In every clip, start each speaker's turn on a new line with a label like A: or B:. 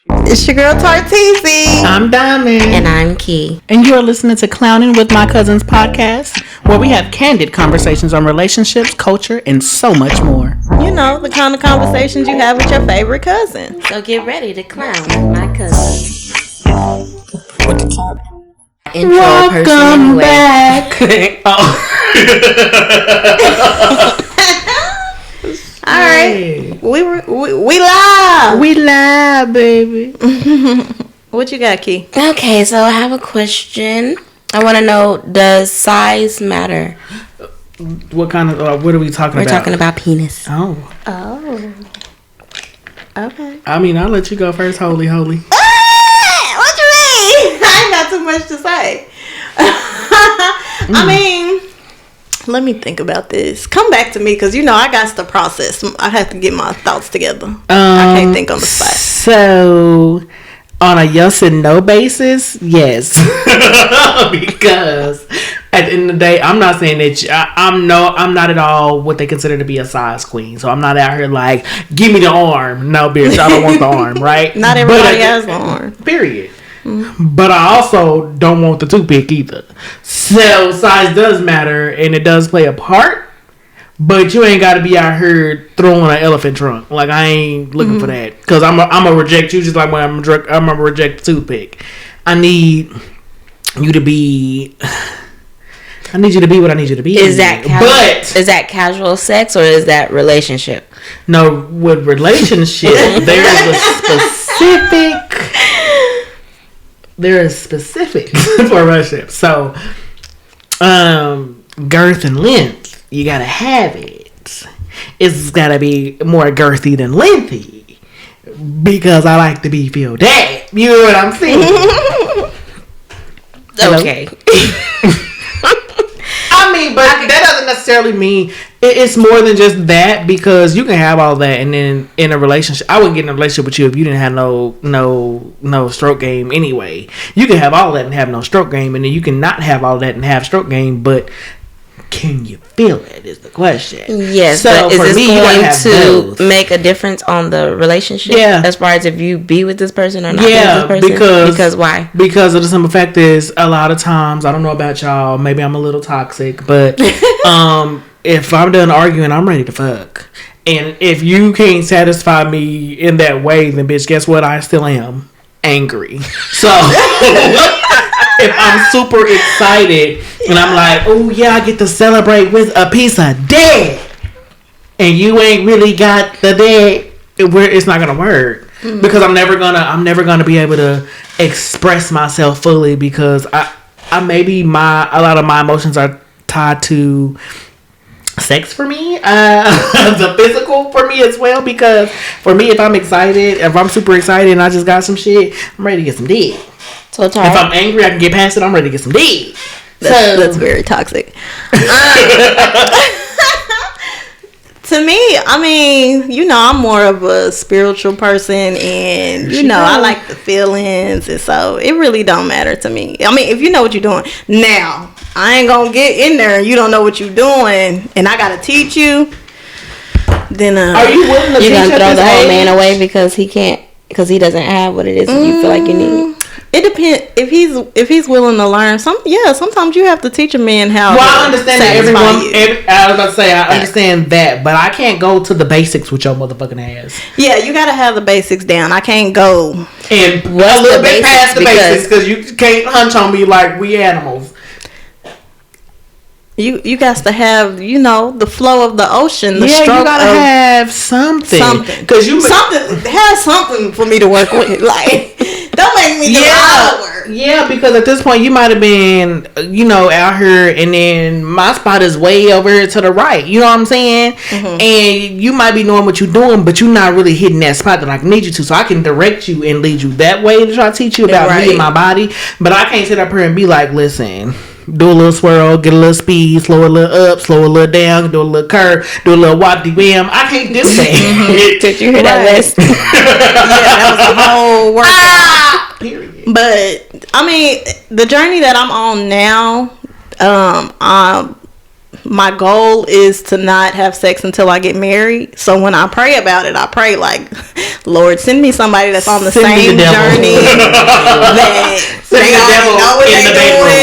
A: It's your girl Tart.
B: I'm Diamond.
C: And I'm Key.
B: And you are listening to Clowning with My Cousins podcast, where we have candid conversations on relationships, culture, and so much more.
A: You know, the kind of conversations you have with your favorite cousin.
C: So get ready to clown with my cousins. Intro
B: Welcome back.
A: All right, we live.
B: We live, baby.
A: What you got, Key?
C: Okay, so I have a question. I want to know, does size matter?
B: What kind of? What are we talking about?
C: We're talking about penis.
A: Oh. Okay.
B: I mean, I'll let you go first, holy.
A: What you mean? I ain't got too much to say. I mean, let me think about this. Come back to me, because you know I got to process. I have to get my thoughts together. I can't think on the spot.
B: So, on a yes and no basis, yes, because at the end of the day, I'm not saying that I'm not at all what they consider to be a size queen. So I'm not out here like, give me the arm. No, bitch, I don't want the arm, right?
A: Not everybody has the arm.
B: Period. But I also don't want the toothpick either. So size does matter, and it does play a part. But you ain't got to be out here throwing an elephant trunk. Like, I ain't looking for that, because I'm gonna reject you just like when I'm gonna reject the toothpick. I need you to be what I need you to be.
C: Is that casual sex or is that relationship?
B: No, with relationship, there is specific for a relationship. So, girth and length, you gotta have it. It's gotta be more girthy than lengthy, because I like to be filled up. You know what I'm saying?
C: Okay.
B: I mean, but that doesn't necessarily mean it's more than just that, because you can have all that and then in a relationship, I wouldn't get in a relationship with you if you didn't have no stroke game anyway. You can have all that and have no stroke game, and then you can not have all that and have stroke game, but can you feel it is the question.
C: Yes,
B: so
C: but is this going to
B: both.
C: make a difference on the relationship?
B: Yeah.
C: As far as if you be with this person or not be with this person? Because why?
B: Because of the simple fact is, a lot of times, I don't know about y'all, maybe I'm a little toxic, but if I'm done arguing, I'm ready to fuck. And if you can't satisfy me in that way, then bitch, guess what? I still am angry. So if I'm super excited and I'm like, oh yeah, I get to celebrate with a piece of dick, and you ain't really got the dick, it's not gonna work. Because I'm never gonna be able to express myself fully, because I maybe a lot of my emotions are tied to sex for me, the physical for me as well. Because for me, if I'm super excited and I just got some shit, I'm ready to get some dick.
C: So
B: if I'm angry, I can get past it. I'm ready to get some dick.
A: That's very toxic. To me, I mean, you know, I'm more of a spiritual person, and you know, I like the feelings, and so it really don't matter to me. I mean, if you know what you're doing. Now, I ain't gonna get in there and you don't know what you're doing, and I gotta teach you. Then
B: are you willing to
C: you're
B: teach
C: gonna throw the whole
B: age?
C: man away because he doesn't have what it is that you feel like you need?
A: It depends if he's willing to learn. Sometimes you have to teach a man how.
B: Well, I understand that I was about to say I understand that, but I can't go to the basics with your motherfucking ass.
A: Yeah, you gotta have the basics down. I can't go
B: and a little bit past the basics, because you can't hunch on me like we animals.
A: You got to have, you know, the flow of the ocean. The
B: stroke you gotta have
A: something.
B: Because
A: have something for me to work with. Like, don't make me do all the work.
B: Yeah, because at this point you might have been, you know, out here, and then my spot is way over here to the right. You know what I'm saying? Mm-hmm. And you might be knowing what you're doing, but you're not really hitting that spot that I need you to. So I can direct you and lead you that way to try to teach you about me and my body. But I can't sit up here and be like, listen, do a little swirl, get a little speed, slow a little up, slow a little down, do a little curve, do a little whoppity wham. I can't do that.
C: Did you hear that list?
A: Yeah, that was the whole workout. Period. But I mean, the journey that I'm on now, my goal is to not have sex until I get married. So when I pray about it, I pray like Lord, send me somebody that's on the
B: Send me
A: same
B: the devil.
A: journey that they already know what they're doing.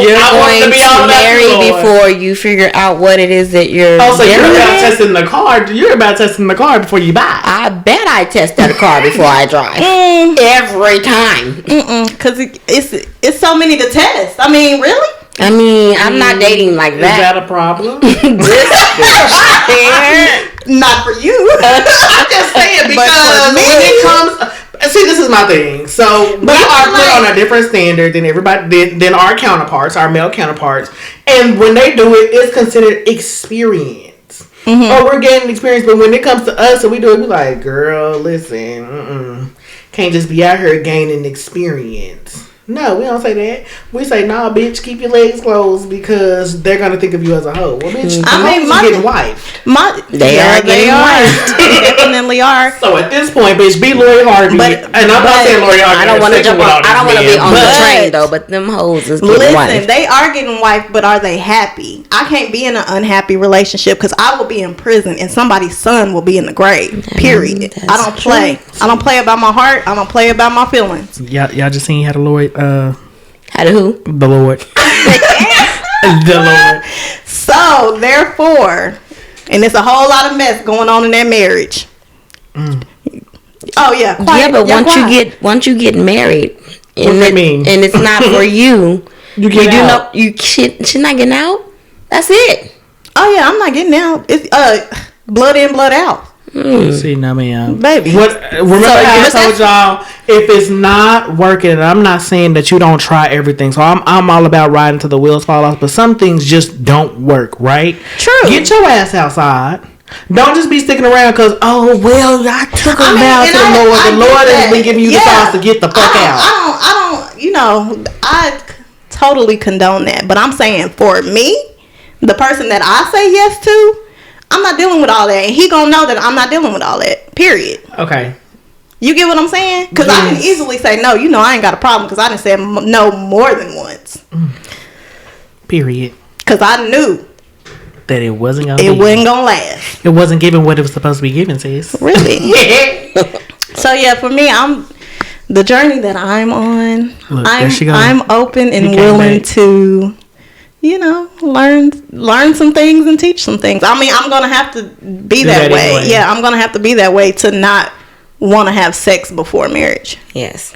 C: You're going
B: to be
C: to
B: all
C: marry
B: Lord.
C: before you figure out what it is that you're
B: Oh, so you're
C: dealing
B: about
C: with?
B: testing the car. You're about testing the car before you buy.
C: I bet I test that car before I drive. Every time.
A: Because it's so many to test. I mean, really?
C: I mean, I'm not dating like
B: Is
C: that.
B: that a problem?
A: Not for you.
B: I'm just saying because
A: me.
B: when it comes, see, this is my thing. So we are put on a different standard than everybody, than our counterparts, our male counterparts, and when they do it, it's considered experience. Or we're getting experience, but when it comes to us and we do it, we're like, girl, listen, can't just be out here gaining experience. No, we don't say that. We say, nah, bitch, keep your legs closed because they're gonna think of you as a hoe. Well, bitch, the hoes are getting wifed.
C: They are getting wifed.
A: They definitely are.
B: So at this point, bitch, be Lori Harvey. And I'm not saying Lori Harvey.
C: I don't want to jump on. I don't want to be on the train though. But them hoes is getting wifed.
A: Listen, they are getting wifed, but are they happy? I can't be in an unhappy relationship because I will be in prison and somebody's son will be in the grave. Period. I don't play. I don't play about my heart. I don't play about my feelings.
B: Y'all just seen how the Lord.
C: How to who?
B: The Lord. The Lord.
A: So therefore, and it's a whole lot of mess going on in that marriage. Oh yeah, quiet.
C: Yeah, but
A: quiet.
C: once you get married, and
B: that mean?
C: And it's not for you.
B: You get out.
C: She's not getting out. That's it.
A: Oh yeah, I'm not getting out. It's blood in, blood out.
B: See, no, man.
A: Baby.
B: Remember how I told y'all, if it's not working, and I'm not saying that you don't try everything. So I'm all about riding till the wheels fall off, but some things just don't work, right?
A: True.
B: Get your ass outside. Don't just be sticking around because, I took a vow to the Lord. The Lord has been giving you the sauce to get the fuck out.
A: I totally condone that. But I'm saying for me, the person that I say yes to, I'm not dealing with all that. And he gonna know that I'm not dealing with all that. Period.
B: Okay.
A: You get what I'm saying? Because I can easily say no. I ain't got a problem because I didn't say no more than once.
B: Period.
A: Because I knew
B: that it wasn't gonna
A: last.
B: It wasn't giving what it was supposed to be giving, sis.
A: Really? So yeah, for me, the journey that I'm on.
B: Look,
A: I'm open and willing to, learn some things and teach some things. I mean, I'm gonna have to be that way. Anyway. Yeah, I'm gonna have to be that way to not want to have sex before marriage.
C: Yes,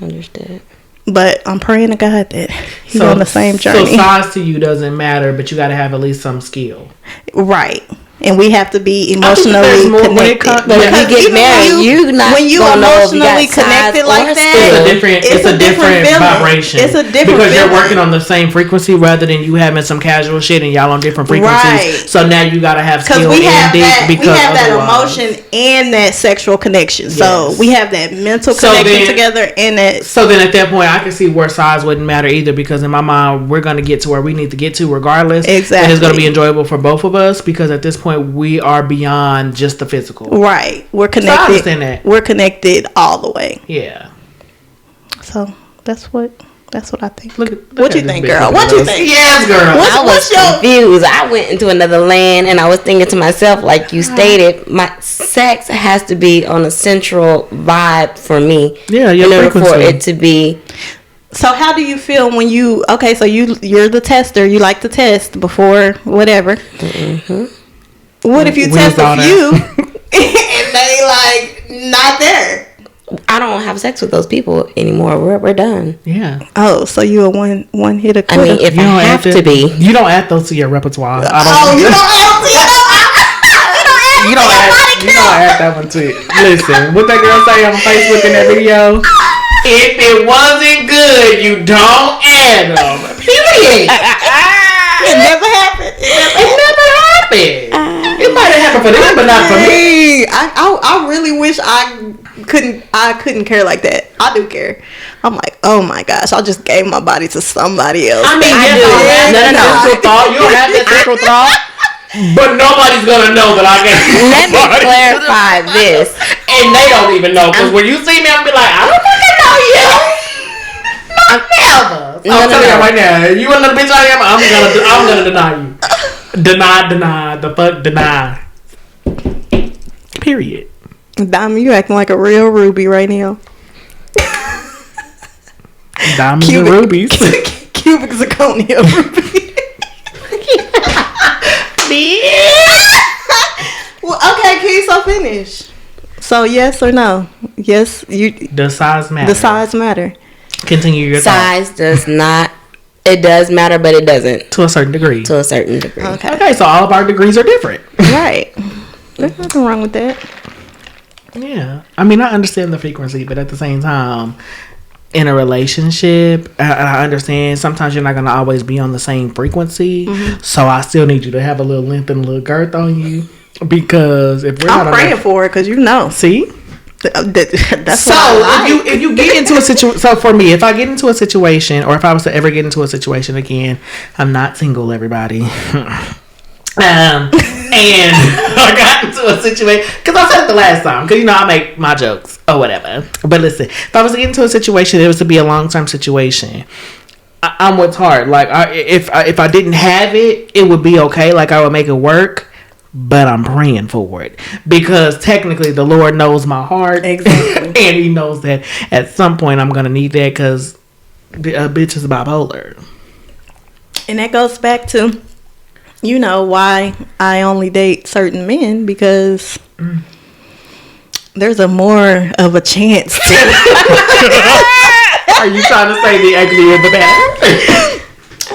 C: understood.
A: But I'm praying to God that he's on the same journey.
B: So size to you doesn't matter, but you got to have at least some skill.
A: Right. And we have to be emotionally connected.
C: But when you get married, when you
A: emotionally connected like that,
B: it's a different vibration.
A: It's a different
B: because
A: feeling.
B: You're working on the same frequency rather than you having some casual shit and y'all on different frequencies. Right. So now you gotta have skill
A: we have
B: and
A: that,
B: because
A: we have that emotion and that sexual connection. Yes. So we have that mental connection together and that.
B: So then at that point, I can see where size wouldn't matter either because in my mind, we're gonna get to where we need to get to regardless.
A: Exactly.
B: And it's gonna be enjoyable for both of us because at this point we are beyond just the physical.
A: Right. We're connected.
B: So I understand that.
A: We're connected all the way.
B: Yeah.
A: So that's what I think.
B: Look
A: what you think, girl? What you think?
B: Yes, girl.
C: I was confused. I went into another land and I was thinking to myself, like you stated, my sex has to be on a central vibe for me.
B: Yeah, your
C: in order
B: frequency.
C: for it to be.
A: So how do you feel when so you're the tester, you like to test before whatever.
C: Mm-hmm.
A: What if you test a few and they like not there?
C: I don't have sex with those people anymore. We're done.
B: Yeah.
A: Oh, so you a one hitter quitter?
C: I mean, if I have to be.
B: You don't add those to your repertoire.
A: You don't add
B: You don't add that one to it. Listen, what that girl say on Facebook in that video? If it wasn't good, you don't add them. Period.
A: It never happened.
B: It never happened. It might have happened for them, but not for me.
A: I really wish I couldn't care like that. I do care. I'm like, oh my gosh, I just gave my body to somebody else.
B: I mean, you don't have that central thought. You don't have that central thought. But nobody's gonna know that I gave
C: Let me clarify this.
B: And they don't even know. Because when you see me, I'm be like, I don't fucking know you. Never. I'm telling you right now, you another bitch I am, I'm gonna deny you. Deny. The fuck deny. Period.
A: Diamond, you acting like a real ruby right now.
B: Diamonds and rubies.
A: Cubic zirconia ruby. Well, okay, Keith, so finish. So yes or no? Yes, you.
B: Does size matter?
A: The size matter.
B: Continue your
C: Size does not. It does matter, but it doesn't.
B: to a certain degree.
C: To a certain degree.
B: Okay, so all of our degrees are different.
A: Right. There's nothing wrong with that.
B: Yeah. I mean, I understand the frequency, but at the same time, in a relationship, I understand sometimes you're not going to always be on the same frequency. Mm-hmm. So I still need you to have a little length and a little girth on you. Because if we're
A: I'm praying for it, because you know.
B: See?
A: That's
B: so if you get into a situation, so for me, if I get into a situation, or if I was to ever get into a situation again, I'm not single, everybody. And I got into a situation, because I said it the last time, because I make my jokes or whatever. But listen, if I was to get into a situation, it was to be a long-term situation. I'm with Tart. Like, if I didn't have it, it would be okay. Like, I would make it work. But I'm praying for it, because technically the Lord knows my heart.
A: Exactly.
B: And he knows that at some point I'm going to need that, because a bitch is bipolar.
A: And that goes back to, why I only date certain men, because there's a more of a chance to.
B: Are you trying to say the uglier the better?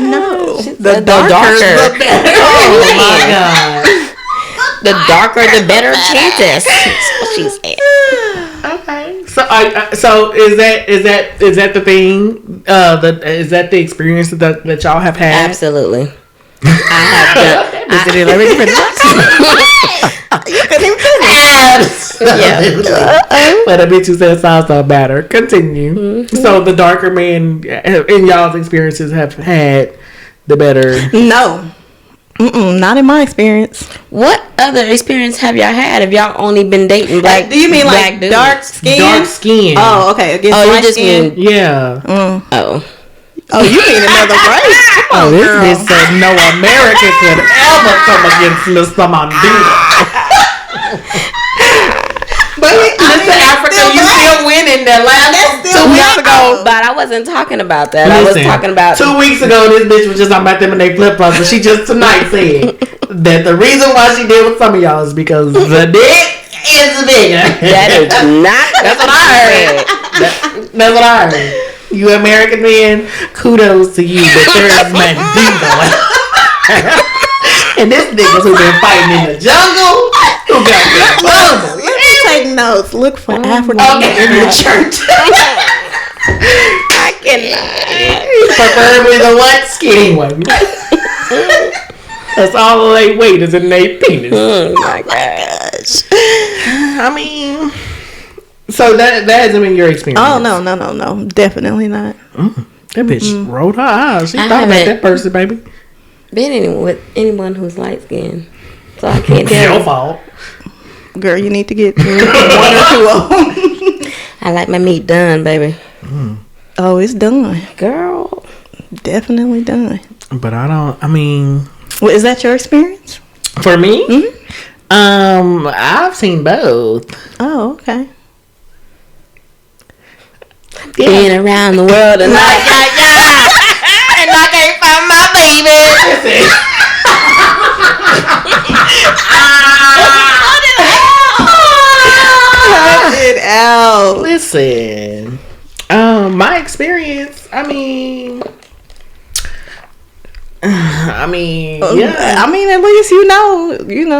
A: No.
C: The darker.
A: The better.
B: Oh my God.
C: The darker, the better chances. That's what she said.
B: Okay. So is that the thing? Is that the experience that y'all have had?
C: Absolutely. I have done.
A: You couldn't even finish.
C: Yeah.
B: But a bitch who says size don't matter. Continue. Mm-hmm. So the darker men in y'all's experiences have had the better.
A: No. Not in my experience.
C: What other experience have y'all had? Have y'all only been dating black?
A: Do you mean
C: black
A: like
C: dudes?
A: dark skin?
B: Dark skin.
A: Oh, okay. Against
C: you
A: black
C: just
A: skin.
C: mean
B: Yeah.
A: Oh, you mean another race?
B: Oh, this bitch said no American could ever come against Mr. Mandela. But Mr. Africa, you still winning that last 2 weeks ago.
C: But I wasn't talking about that. I was talking about
B: 2 weeks ago. This bitch was just talking about them and they flip flops, and she just tonight said that the reason why she did with some of y'all is because the dick is bigger.
C: That is not.
B: That's what I heard. That's what I heard. You American men, kudos to you, but there's Mandela. And this niggas who been fighting in the jungle, who got the bubble.
A: Take notes. Look for Africa
B: in the church.
C: I cannot.
B: Preferably the what? Skinny one. That's all they weight is in their penis.
C: Oh my gosh.
B: I mean, so that hasn't been your experience.
A: Oh no. Definitely not.
B: That bitch rolled her eyes. She
C: I
B: thought about
C: haven't
B: that person, baby.
C: Been with anyone who's light skinned, so I can't tell.
B: Your fault.
A: Girl, you need to get 1 or 2 of them.
C: I like my meat done, baby.
A: Oh, it's done.
C: Girl.
A: Definitely done.
B: But I mean.
A: Well, is that your experience?
B: For me?
A: Mm-hmm.
B: I've seen both.
A: Oh, okay.
B: Yeah.
C: Been around the world and like, and I can't find my baby.
A: Cut it out.
B: Listen, my experience. I mean, yeah.
A: I mean, at least you know,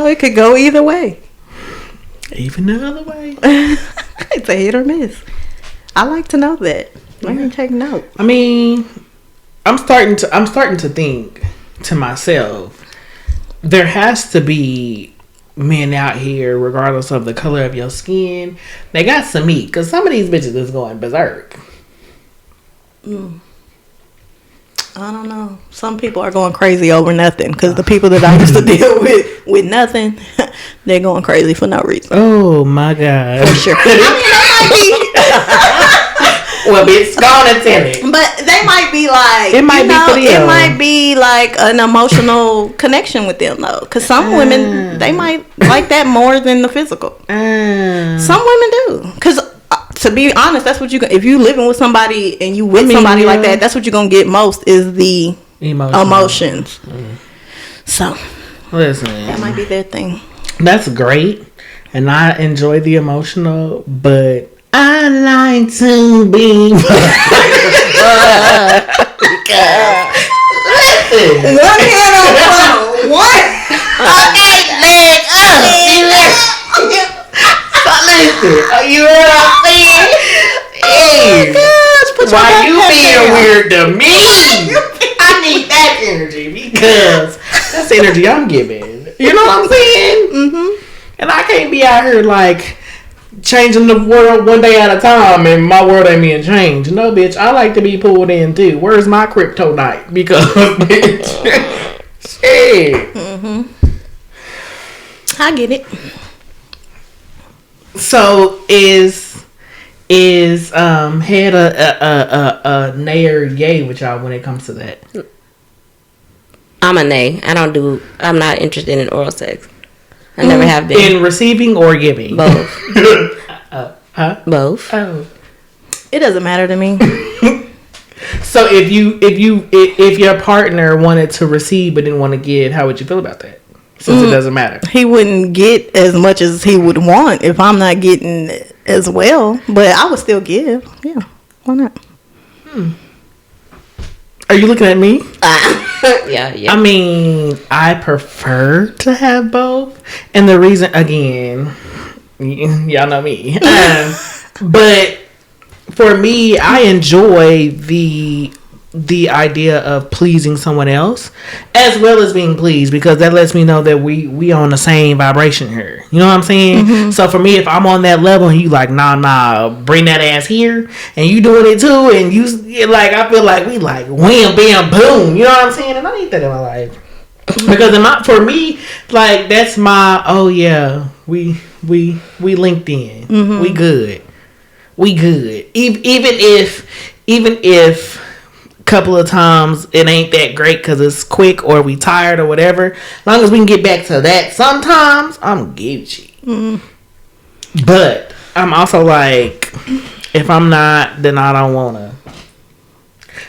A: it could go either way.
B: Even the other way.
A: It's a hit or miss. I like to know that. Let me take note.
B: I mean, I'm starting to think to myself, there has to be men out here, regardless of the color of your skin, they got some meat, because some of these bitches is going berserk.
A: I don't know. Some people are going crazy over nothing, because the people that I used to deal with nothing, they're going crazy for no reason.
B: Oh my God.
A: For sure. I mean, that might be.
B: Well, bitch, go on and tell it.
A: But they might be like,
B: it might be for them.
A: It might be like an emotional connection with them though, because some women they might like that more than the physical. Some women do, because to be honest, that's what if you living with somebody and you with somebody like that, that's what you're gonna get most is the emotions. So,
B: listen,
A: that might be their thing.
B: That's great, and I enjoy the emotional, but I like to be listen.
A: One hand on the phone. What?
B: Okay, leg up. Listen, you know what I'm saying? Hey, why you being weird to me? I need that energy because that's the energy I'm giving. You know what I'm saying? Mm-hmm. And I can't be out here like changing the world one day at a time and my world ain't being changed. No, bitch, I like to be pulled in too. Where's my kryptonite? Because, bitch, shit.
A: Mm-hmm. I get it.
B: So is head a nay or yay with y'all when it comes to that?
C: I'm a nay. I'm not interested in oral sex. I never have been.
B: In receiving or giving?
C: Both.
B: Huh?
C: Both.
B: Oh.
A: It doesn't matter to me.
B: So if your partner wanted to receive but didn't want to give, how would you feel about that? Since it doesn't matter.
A: He wouldn't get as much as he would want if I'm not getting as well. But I would still give. Yeah. Why not?
B: Are you looking at me?
C: Yeah.
B: I mean, I prefer to have both. And the reason, again, y'all know me. But for me, I enjoy the idea of pleasing someone else as well as being pleased, because that lets me know that we on the same vibration here. You know what I'm saying? Mm-hmm. So for me, if I'm on that level and you like, nah, bring that ass here, and you doing it too, and you like, I feel like we like wham bam boom. You know what I'm saying? And I need that in my life because for me, like that's my we linked in. Mm-hmm. We good. Even if couple of times it ain't that great because it's quick or we tired or whatever, as long as we can get back to that sometimes, I'm Gucci. But I'm also like, if I'm not, then I don't wanna,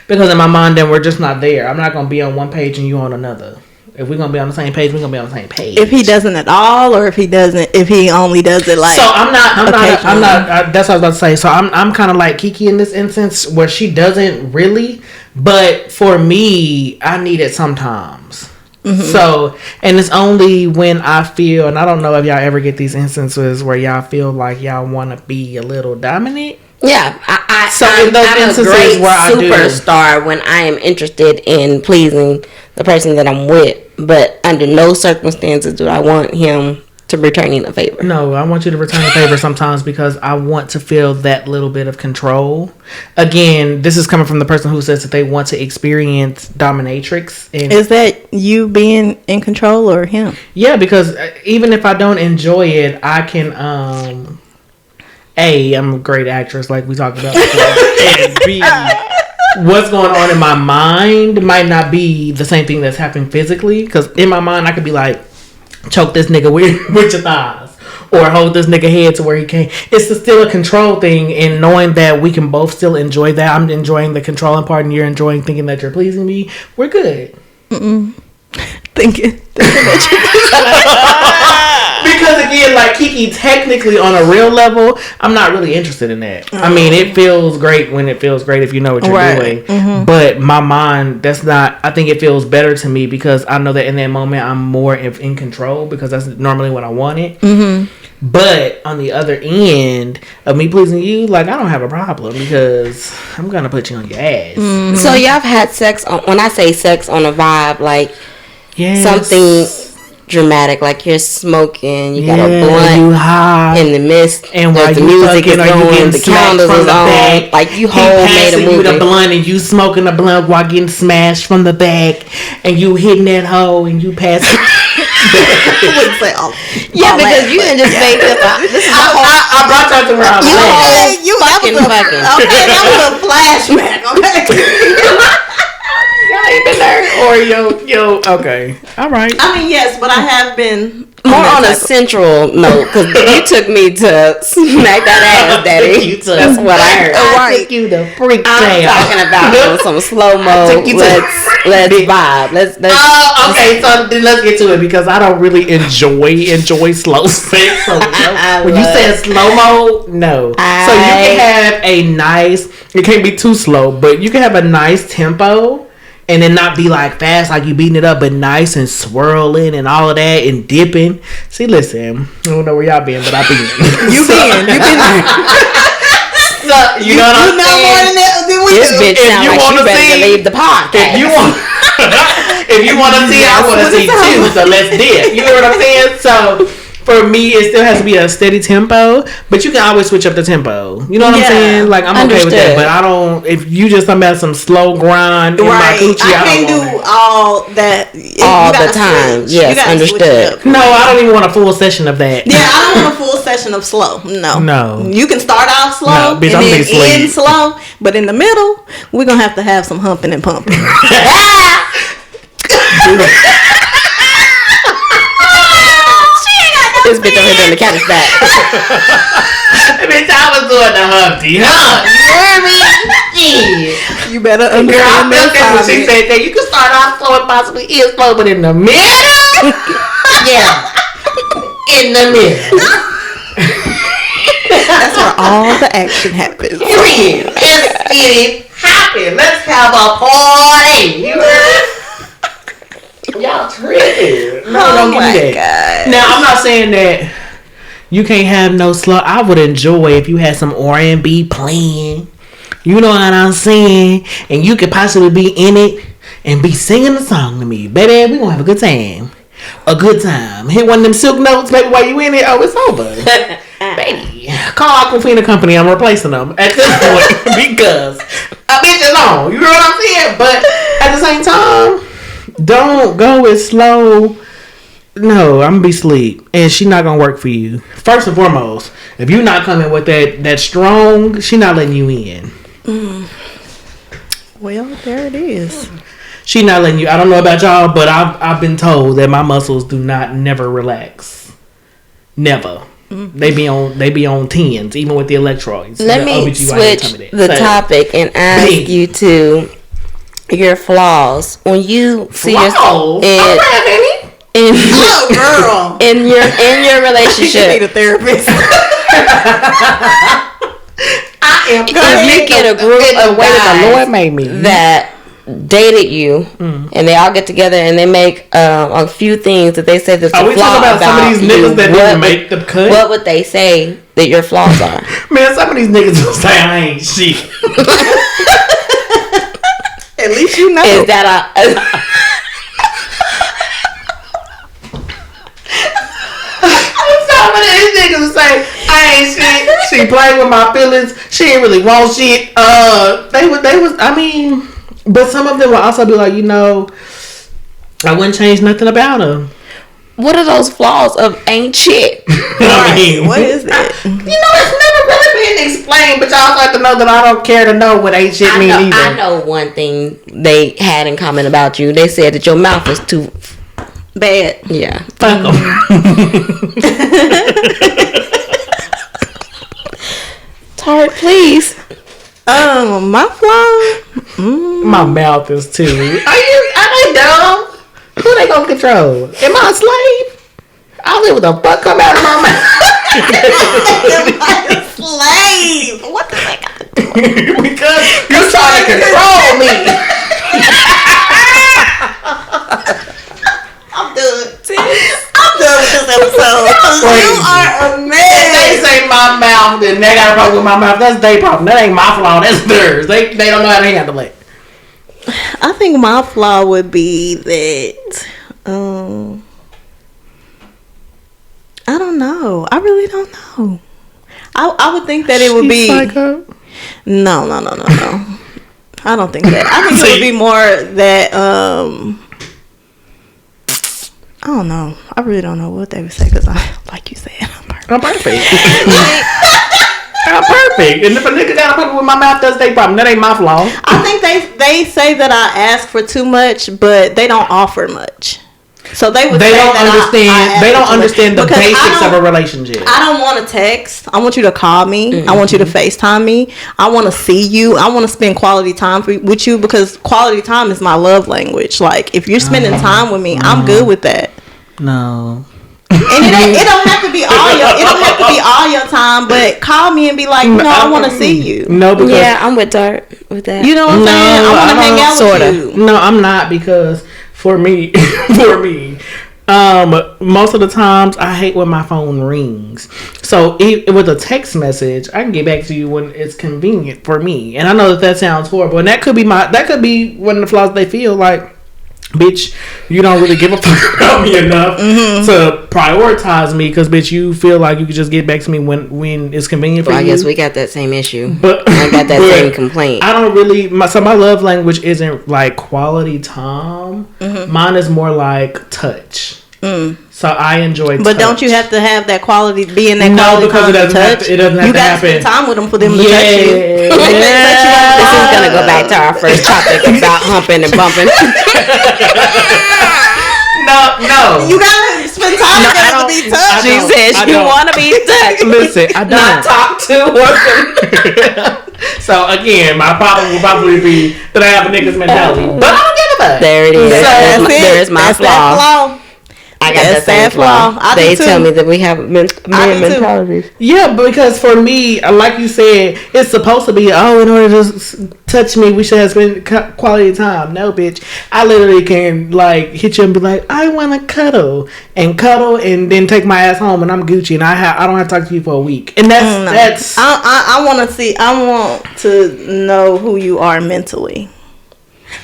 B: because in my mind then we're just not there. I'm not gonna be on one page and you on another. If we're gonna be on the same page, we're gonna be on the same page.
A: If he doesn't at all, or if he only does it like.
B: So I'm not. That's what I was about to say. So I'm kind of like Kiki in this instance, where she doesn't really, but for me, I need it sometimes. Mm-hmm. So, and it's only when I feel, and I don't know if y'all ever get these instances where y'all feel like y'all want to be a little dominant.
C: Yeah,
B: I'm a great
C: superstar when I am interested in pleasing the person that I'm with, but under no circumstances do I want him to return a favor.
B: No, I want you to return a favor sometimes because I want to feel that little bit of control. Again, this is coming from the person who says that they want to experience dominatrix. And
A: is that you being in control or him?
B: Yeah, because even if I don't enjoy it, I can I'm a great actress, like we talked about before. And B, what's going on in my mind might not be the same thing that's happening physically. Because in my mind, I could be like, choke this nigga with your thighs, or hold this nigga head to where he can't. It's still a control thing, and knowing that we can both still enjoy that. I'm enjoying the controlling part, and you're enjoying thinking that you're pleasing me. We're good.
A: Thinking
B: because again, like Kiki, technically on a real level, I'm not really interested in that. I mean, it feels great when it feels great if you know what you're doing. Mm-hmm. But my mind, that's not. I think it feels better to me because I know that in that moment I'm more in control because that's normally what I wanted. Mm-hmm. But on the other end of me pleasing you, like I don't have a problem because I'm gonna put you on your ass.
C: Mm-hmm. So y'all have had sex on, when I say sex on a vibe, like something dramatic, like you're smoking, you got a blunt
B: you high
C: in the mist,
B: and while
C: the music is going, the candles is on, like you made a movie.
B: You the blunt and you smoking the blunt while getting smashed from the back, and you hitting that hoe and you pass.
C: I wouldn't say all. Yeah, because you didn't just make this. This is
B: I brought y'all to where I was at.
C: Fucking.
A: Okay, that was a flashback. Okay.
B: Y'all ain't been there. Or yo. Okay. All right.
A: I mean, yes, but I have been
C: More on a central note, because you took me to smack that ass, daddy. That's what I heard.
B: I took you to freak
C: I'm talking about some slow mo. Let's vibe. Let's.
B: Okay, so then let's get to it because I don't really enjoy slow sex. So when you said slow mo, no. So you can have a nice. It can't be too slow, but you can have a nice tempo. And then not be like fast, like you beating it up, but nice and swirling and all of that and dipping. See, listen, I don't know where y'all been, but I been.
A: You been there.
B: So, you know what I'm saying?
A: More than that than we
C: This
A: do.
C: bitch sound like she better to leave the podcast.
B: If you want to see, I want to see too. So let's dip. You know what I'm saying? So. For me, it still has to be a steady tempo, but you can always switch up the tempo. You know what I'm saying? Like, I'm okay with that, but I don't. If you just talking about some slow grind in my coochie, I
A: can't do all that
C: all the time. Yes, understood.
B: No, I don't even want a full session of that.
A: Yeah, I don't want a full session of slow. No. You can start off slow
B: bitch,
A: and then end slow, but in the middle, we're gonna have to have some humping and pumping.
C: This bitch over here doing the cabbage back.
B: Bitch, I was doing the Humpty Hump. You hear me? Yeah.
A: You better understand.
B: Girl, I felt that when she said that. You can start off slow and possibly is slow, but in the middle? Yeah. In the middle.
A: That's where all the action happens.
B: Period. Let's get it happen. Let's have a party. You heard me? Y'all tripping. No, don't give me that. God. Now, I'm not saying that you can't have no slow. I would enjoy if you had some R&B playing. You know what I'm saying? And you could possibly be in it and be singing the song to me. Baby, we gonna have a good time. A good time. Hit one of them silk notes, baby, while you in it. Oh, it's over. Baby, call Aquafina Company. I'm replacing them at this point because a bitch is on. You know what I'm saying? But at the same time, don't go as slow. No, I'm gonna be asleep, and she not gonna work for you. First and foremost, if you not coming with that strong, she not letting you in.
A: Well, there it is.
B: She not letting you. I don't know about y'all, but I've been told that my muscles do not never relax. Never. They be on tens, even with the electrodes.
C: Let me switch the topic and ask you to your flaws. When you see yourself in your relationship,
A: you need a therapist.
B: I am.
C: If you get a group of guys
B: the Lord made me
C: that dated you, and they all get together and they make a few things that they say that's a flaw about
B: some of these niggas that didn't make the cut?
C: What would they say that your flaws are?
B: Man, some of these niggas will say I ain't shit.
A: At least you know.
C: Is that
B: some of these niggas will say I ain't shit. She played with my feelings. She ain't really want shit. They was. I mean, but some of them will also be like, I wouldn't change nothing about her.
C: What are those flaws of ain't shit?
B: I mean,
A: what is that?
B: It's never really been explained, but y'all have to know that I don't care to know what ain't shit mean either.
C: I know one thing they had in common about you. They said that your mouth was too
A: bad.
C: Yeah.
B: Fuck them.
C: Tart, please.
A: My flaw.
B: My mouth is too. Are they dumb? Who they gonna control? Am I a slave? I'll live with the fuck come out of my mouth.
A: Am I a slave? What the heck?
B: Because you're trying to control me.
A: I'm done with this episode. You are a man.
B: If they say my mouth, then they got a problem with my mouth. That's their problem. That ain't my flaw. That's theirs. They don't know how to handle it.
A: I think my flaw would be that I don't know. I really don't know. I would think that it would be
B: psycho?
A: No. I don't think that. I think it would be more that I don't know. I really don't know what they would say because I, like you said, I'm perfect.
B: I'm perfect. I'm perfect. And if a nigga got a problem with my mouth, that's their problem. That ain't my flaw.
A: I think they say that I ask for too much, but they don't offer much. So they would. They don't understand.
B: They don't understand the basics of a relationship.
A: I don't want to text. I want you to call me. Mm-hmm. I want you to FaceTime me. I want to see you. I want to spend quality time with you because quality time is my love language. Like if you're spending time with me, I'm good with that.
B: No.
A: And it don't have to be all your time, but call me and be like, I want to see you.
B: No, because
C: I'm with Tart with that.
A: You know what I'm saying? I want to hang out with you.
B: No, I'm not because. For me, most of the times I hate when my phone rings. So with a text message, I can get back to you when it's convenient for me. And I know that sounds horrible, and that could be one of the flaws they feel like. Bitch, you don't really give a fuck about me enough to prioritize me because, bitch, you feel like you can just get back to me when it's convenient for you.
C: I guess we got that same issue.
B: But
C: I got that same complaint.
B: I don't really... my love language isn't, like, quality time. Mm-hmm. Mine is more like touch. Mm. So I enjoy touch.
A: But don't you have to have that quality, be in that quality
B: because
A: time to touch?
B: It doesn't have to happen.
A: You got to spend time with them for them to touch you.
C: This is going to go back to our first topic about humping and bumping.
B: No.
A: You got to spend time with them to be touched.
C: She said she want to be touched.
B: Listen, I don't.
C: Not talk to or
B: So again, my problem will probably be that I have a nigga's mentality. But I don't give a fuck.
C: There it is.
A: So
C: there's my flaw. I got that same flaw. They tell me that we have men mentalities.
B: Yeah, because for me, like you said, it's supposed to be, in order to touch me, we should have spent quality time. No, bitch. I literally can, like, hit you and be like, I want to cuddle, and then take my ass home, and I'm Gucci, and I don't have to talk to you for a week. And that's...
A: I want to know who you are mentally.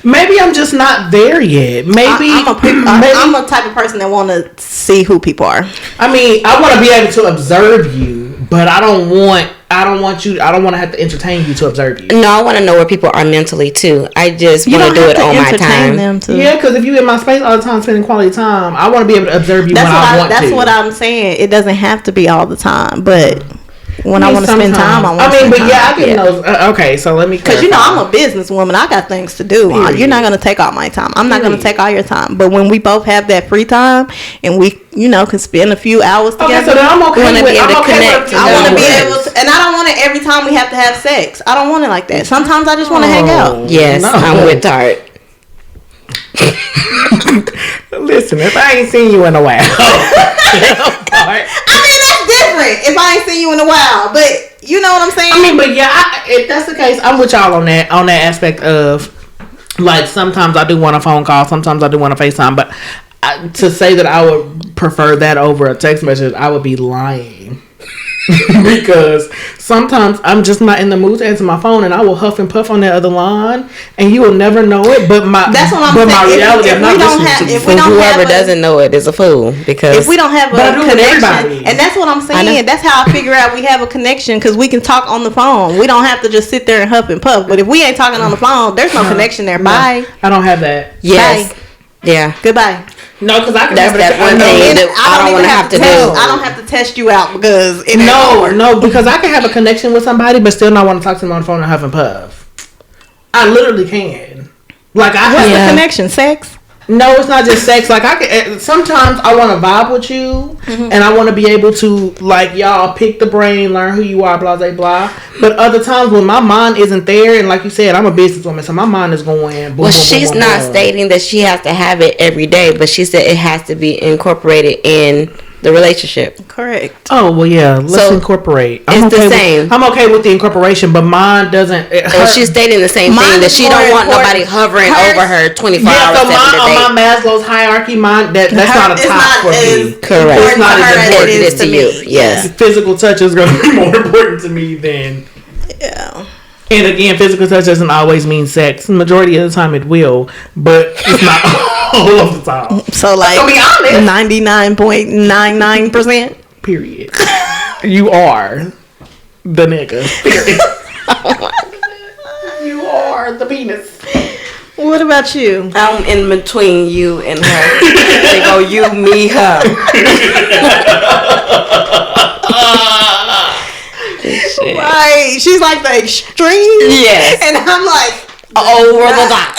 B: Maybe I'm just not there yet. Maybe
A: I'm a type of person that want to see who people are.
B: I mean, I want to be able to observe you, but I don't want to have to entertain you to observe you.
C: No, I want to know where people are mentally too. I just want to do it on my time.
B: Yeah, because if you in my space all the time spending quality time, I want to be able to observe you when I want to.
A: That's what I'm saying. It doesn't have to be all the time, but when I want to spend time, I
B: get those. Okay, so let me.
A: Because I'm a businesswoman. I got things to do. You're not gonna take all my time. I'm not gonna take all your time. But when we both have that free time and we, can spend a few hours together.
B: Okay, so then I'm okay. I want to be able to connect.
A: I want to be able to, and I don't want it every time we have to have sex. I don't want it like that. Sometimes I just want to hang out.
C: Yes, I'm with Tart.
B: Listen, if I ain't seen you in a while.
A: I mean, that's different if I ain't seen you in a while, but you know what I'm saying?
B: I mean, but yeah, if that's the case, I'm with y'all on that aspect of, like, sometimes I do want a phone call, sometimes I do want a FaceTime, but to say that I would prefer that over a text message, I would be lying. Because sometimes I'm just not in the mood to answer my phone, and I will huff and puff on that other line, and you will never know it. But that's what I'm saying. My reality, I'm not listening to you.
C: Whoever doesn't know it is a fool. Because
A: if we don't have a connection, and that's what I'm saying. That's how I figure out we have a connection, because we can talk on the phone. We don't have to just sit there and huff and puff. But if we ain't talking on the phone, there's no connection there. Bye.
B: I don't have that.
C: Yes.
A: Bye.
C: Yeah.
A: Goodbye.
B: No, because I can.
C: That's that one thing that I don't want to have to do.
A: I don't have to test you out because
B: because I can have a connection with somebody, but still not want to talk to them on the phone and huff and puff. I literally can. Like
A: what's the connection? Sex?
B: No, it's not just sex. Like sometimes I want to vibe with you, and I want to be able to, like, y'all pick the brain, learn who you are, blah blah blah. But other times when my mind isn't there, and like you said, I'm a businesswoman, so my mind is going. Boom,
C: she's not stating that she has to have it every day, but she said it has to be incorporated in the relationship.
A: Correct.
B: Oh well, yeah. Let's incorporate.
C: It's the same.
B: I'm okay with the incorporation, but mine doesn't.
C: She's stating the same thing, that she don't want nobody hovering over her 24 hours a day.
B: On my Maslow's hierarchy, that's not a top for me.
C: Correct.
B: It's not as important
C: as it is to you. Yes.
B: Physical touch is going to be more important to me than.
A: Yeah.
B: And again, physical touch doesn't always mean sex. The majority of the time it will, but it's not all of the time.
A: So, like, 99.99%?
B: Period. You are the nigga. Period. You are the penis.
A: What about you?
C: I'm in between you and her. They go you, me, her.
A: Right. She's like the extreme.
C: Yes.
A: And I'm like,
C: over the top.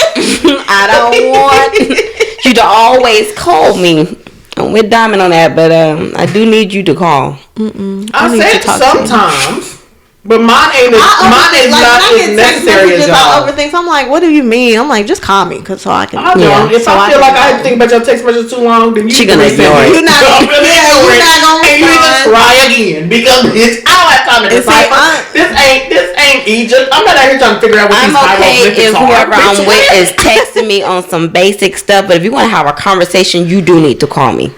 C: I don't want you to always call me. I'm with Diamond on that, but I do need you to call.
B: I said sometimes. But mine is not as necessary as y'all.
A: I overthink. So I'm like, what do you mean? I'm like, just call me, so I can.
B: If I feel like I have to think about your text message too long, then
C: she gonna ignore it.
A: You're not gonna
B: and you need to try again because bitch, I don't have time to decipher. This ain't Egypt. I'm not out here trying to figure out what these hieroglyphics are.
C: If whoever I'm with is texting me on some basic stuff, but if you want to have a conversation, you do need to call me.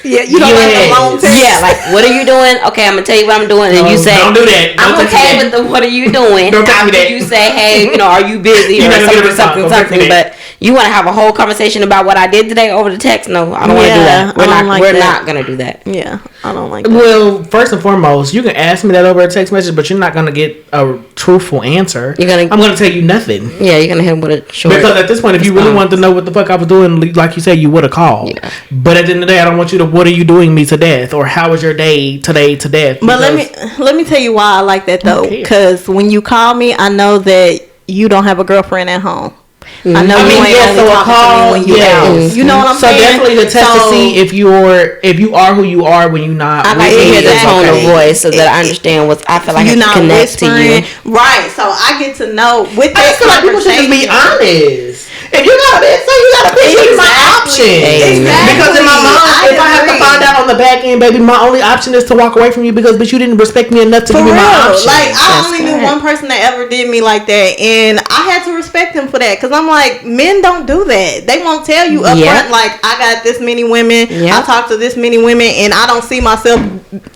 A: Yeah, you don't like the long text.
C: Yeah, like, what are you doing? Okay, I'm gonna tell you what I'm doing, and you say,
B: "Don't do that."
C: I'm okay with the "What are you doing?" After you say, "Hey, are you busy?" or something. But you want to have a whole conversation about what I did today over the text? No, I don't want to do that. We're not gonna do that.
A: Yeah, I don't like that.
B: Well, first and foremost, you can ask me that over a text message, but you're not gonna get a truthful answer. I'm gonna tell you nothing.
C: Yeah, you're gonna hit him with a short.
B: Because at this point, if you really wanted to know what the fuck I was doing, like you said, you would have called. Yeah. But at the end of the day, I don't want you to. What are you doing me to death, or how was your day today to death?
A: But let me tell you why I like that though, because when you call me, I know that you don't have a girlfriend at home. I know you ain't only talking to me when you out. You know what I'm saying?
B: So definitely the test to see if you are who you are when you're not.
C: I like to hear the tone of voice so that I understand what I feel like I can connect to you.
A: Right. So I get to know with that.
B: I just feel like people should just be honest. If you got a bitch, so you got a bitch. It's my option. Exactly. Because in my mind, if I have to find out on the back end, baby, my only option is to walk away from you because bitch, you didn't respect me enough to give me my option.
A: Like I only knew one person that ever did me like that, and I had to respect him for that because I'm like, men don't do that. They won't tell you up front like I got this many women, I talk to this many women, and I don't see myself.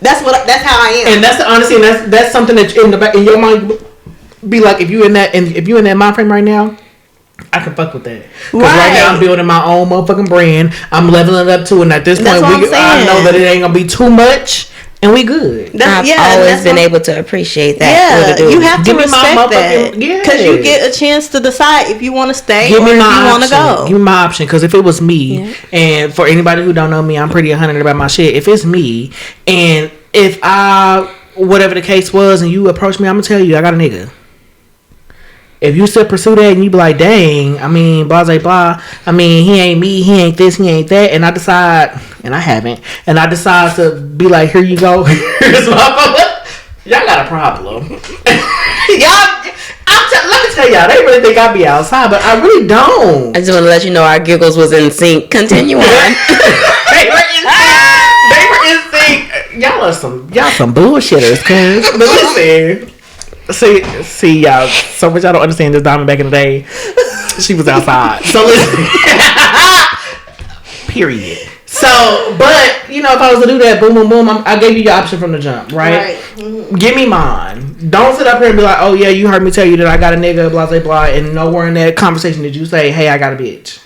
A: That's how I am.
B: And that's the honesty, and that's something that in the back in your mind be like if you in that mind frame right now. I can fuck with that. Because right now I'm building my own motherfucking brand. I'm leveling it up too. And at this point, I know that it ain't going to be too much. And we good.
C: I've always been able to appreciate that.
A: Yeah, you have to respect that. Because you get a chance to decide if you want to stay or if you want to go.
B: Give me my option. Because if it was me, and for anybody who don't know me, I'm pretty 100 about my shit. If it's me, and if whatever the case was, and you approach me, I'm going to tell you, I got a nigga. If you still pursue that and you be like, dang, I mean, blah, blah, blah. I mean, he ain't me, he ain't this, he ain't that. And I decide, and I haven't, and I decide to be like, here you go. Here's my y'all got a problem. Let me tell y'all, they really think I be outside, but I really don't.
C: I just want to let you know our giggles was in sync. Continue on.
B: They were in sync. Y'all some bullshitters, cuz. But listen. See, y'all. So much y'all don't understand this Diamond back in the day. She was outside. So listen. Period. So, but if I was to do that, boom, boom, boom, I gave you your option from the jump, right? Mm-hmm. Give me mine. Don't sit up here and be like, oh yeah, you heard me tell you that I got a nigga, blah, blah, blah, and nowhere in that conversation did you say, hey, I got a bitch.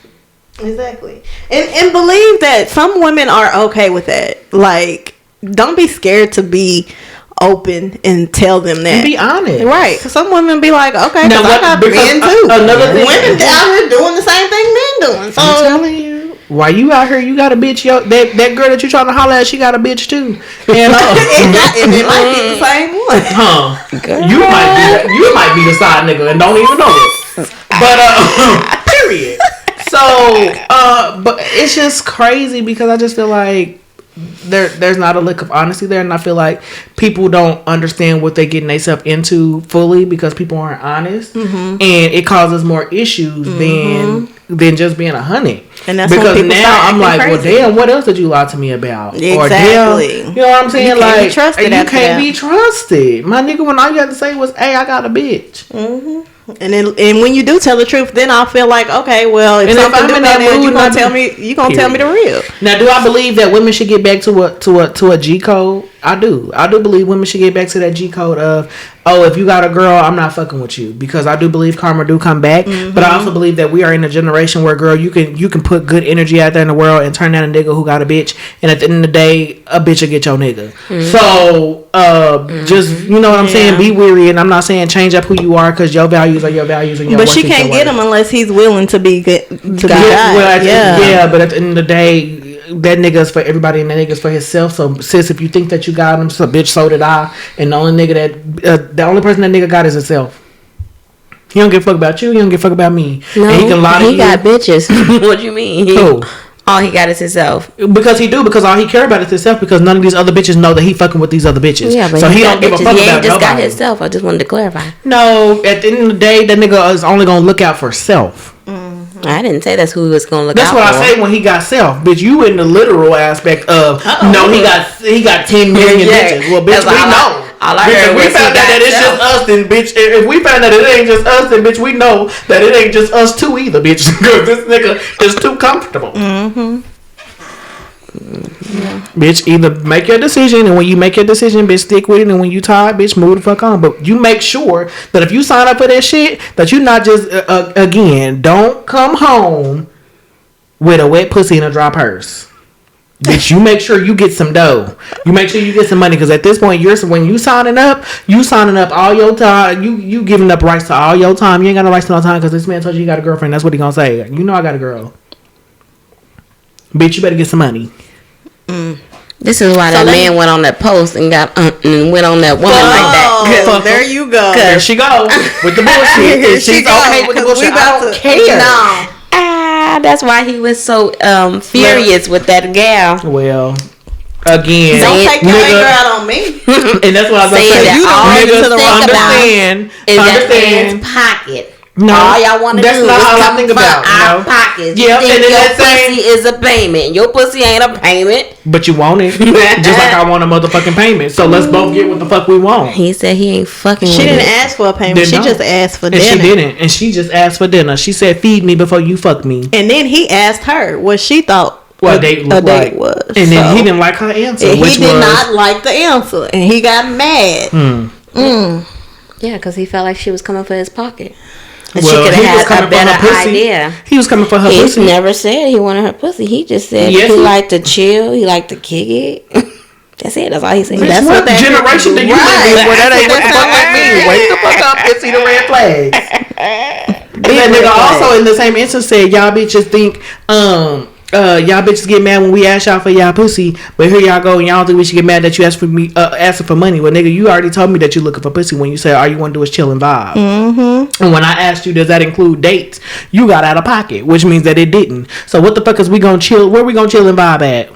A: Exactly. And believe that some women are okay with that. Like, don't be scared to be open and tell them that.
B: And be honest.
A: Right. Because some women be like, okay, because I got men too.
B: Another thing.
A: Women out here doing the same thing men doing. So
B: I'm telling you. While you out here, you got a bitch. That girl that you trying to holler at, she got a bitch too. And
A: it might be the same one.
B: You might be the side nigga and don't even know it. But period. So but it's just crazy because I just feel like there's not a lick of honesty there, and I feel like people don't understand what they're getting themselves into fully because people aren't honest, and it causes more issues than just being 100. And that's because now I'm like, well, damn, what else did you lie to me about?
A: Exactly.
B: Or damn, you know what I'm saying?
A: You can't be trusted.
B: You can't be trusted, my nigga. When all you had to say was, "Hey, I got a bitch."
A: Mm-hmm. And when you do tell the truth, then I'll feel like, okay, well, if something do that, you gonna tell me, tell me the real.
B: Now, do I believe that women should get back to a G code? I do believe women should get back to that G code of, oh, if you got a girl, I'm not fucking with you, because I do believe karma do come back. Mm-hmm. But I also believe that we are in a generation where, girl, you can put good energy out there in the world and turn down a nigga who got a bitch, and at the end of the day, a bitch will get your nigga. Mm-hmm. So just, you know what I'm saying, be weary, and I'm not saying change up who you are, because your values are your values, and your
A: but she can't get him unless he's willing to be good. But at the
B: end of the day, that nigga's for everybody and that nigga's for himself. So sis, if you think that you got him, so bitch, so did I. And the only person that nigga got is himself. He don't give a fuck about you. He don't give a fuck about me.
C: No,
B: and he can lie to
C: he got bitches. What you mean?
B: Who?
C: All he got is himself.
B: Because all he care about is himself. Because none of these other bitches know that he fucking with these other bitches. Yeah, but so he don't give a fuck about nobody. He just got himself. I just wanted to clarify. No, at the end of the day, that nigga is only gonna look out for self.
C: I didn't say that's who he was gonna look out for.
B: That's what I say when he got self. Bitch, you in the literal aspect of he got 10 million bitches. Well, bitch, we know. If we found out that it's just us, then bitch. If we found out that it ain't just us, then bitch, we know that it ain't just us too either, bitch. Because this nigga is too comfortable. Bitch, either make your decision, and when you make your decision, bitch, stick with it, and when you tired, bitch, move the fuck on. But you make sure that if you sign up for that shit, that you not just again, don't come home with a wet pussy and a dry purse. Bitch, you make sure you get some dough. You make sure you get some money, because at this point, when you signing up all your time. You giving up rights to all your time. You ain't got no rights to no time because this man told you got a girlfriend. That's what he gonna say. You know I got a girl. Bitch, you better get some money.
C: This is why that man went on that post and went on that woman like that.
A: There you go.
B: There she go with the bullshit. She's okay with the bullshit. I don't care.
C: No. That's why he was so furious with that gal.
B: Well, again,
A: don't take your anger out on me.
B: And that's what I was saying.
C: You don't
B: understand
C: that man's pocket.
B: No,
C: all y'all want to do is
B: come from
C: our pockets.
B: Yeah,
C: you think your pussy is a payment. Your pussy ain't a payment.
B: But you want it. Just like I want a motherfucking payment. So let's both get what the fuck we want.
C: He said he ain't fucking
A: She didn't ask for a payment. She just asked for dinner.
B: And she didn't. And she just asked for dinner. She said, feed me before you fuck me.
A: And then he asked her what she thought
B: a date was. And then he didn't like her answer.
A: He did not like the answer. And he got mad.
C: Yeah, because he felt like she was coming for his pocket.
B: Well, she could have had a better idea. He was coming for her pussy.
C: He never said he wanted her pussy. He just said he liked to chill. He liked to kick it. That's it. That's all he said.
B: That's what generation do you live in? Where that ain't what the fuck like me. Wake the fuck up and see the red flags. And that nigga also in the same instance said, y'all bitches think y'all bitches get mad when we ask y'all for y'all pussy, but here y'all go and y'all don't think we should get mad that you ask for me asking for money. Well, nigga, you already told me that you looking for pussy when you said all you want to do is chill and vibe. And when I asked you, does that include dates? You got out of pocket, which means that it didn't. So what the fuck is we gonna chill? Where we gonna chill and vibe at?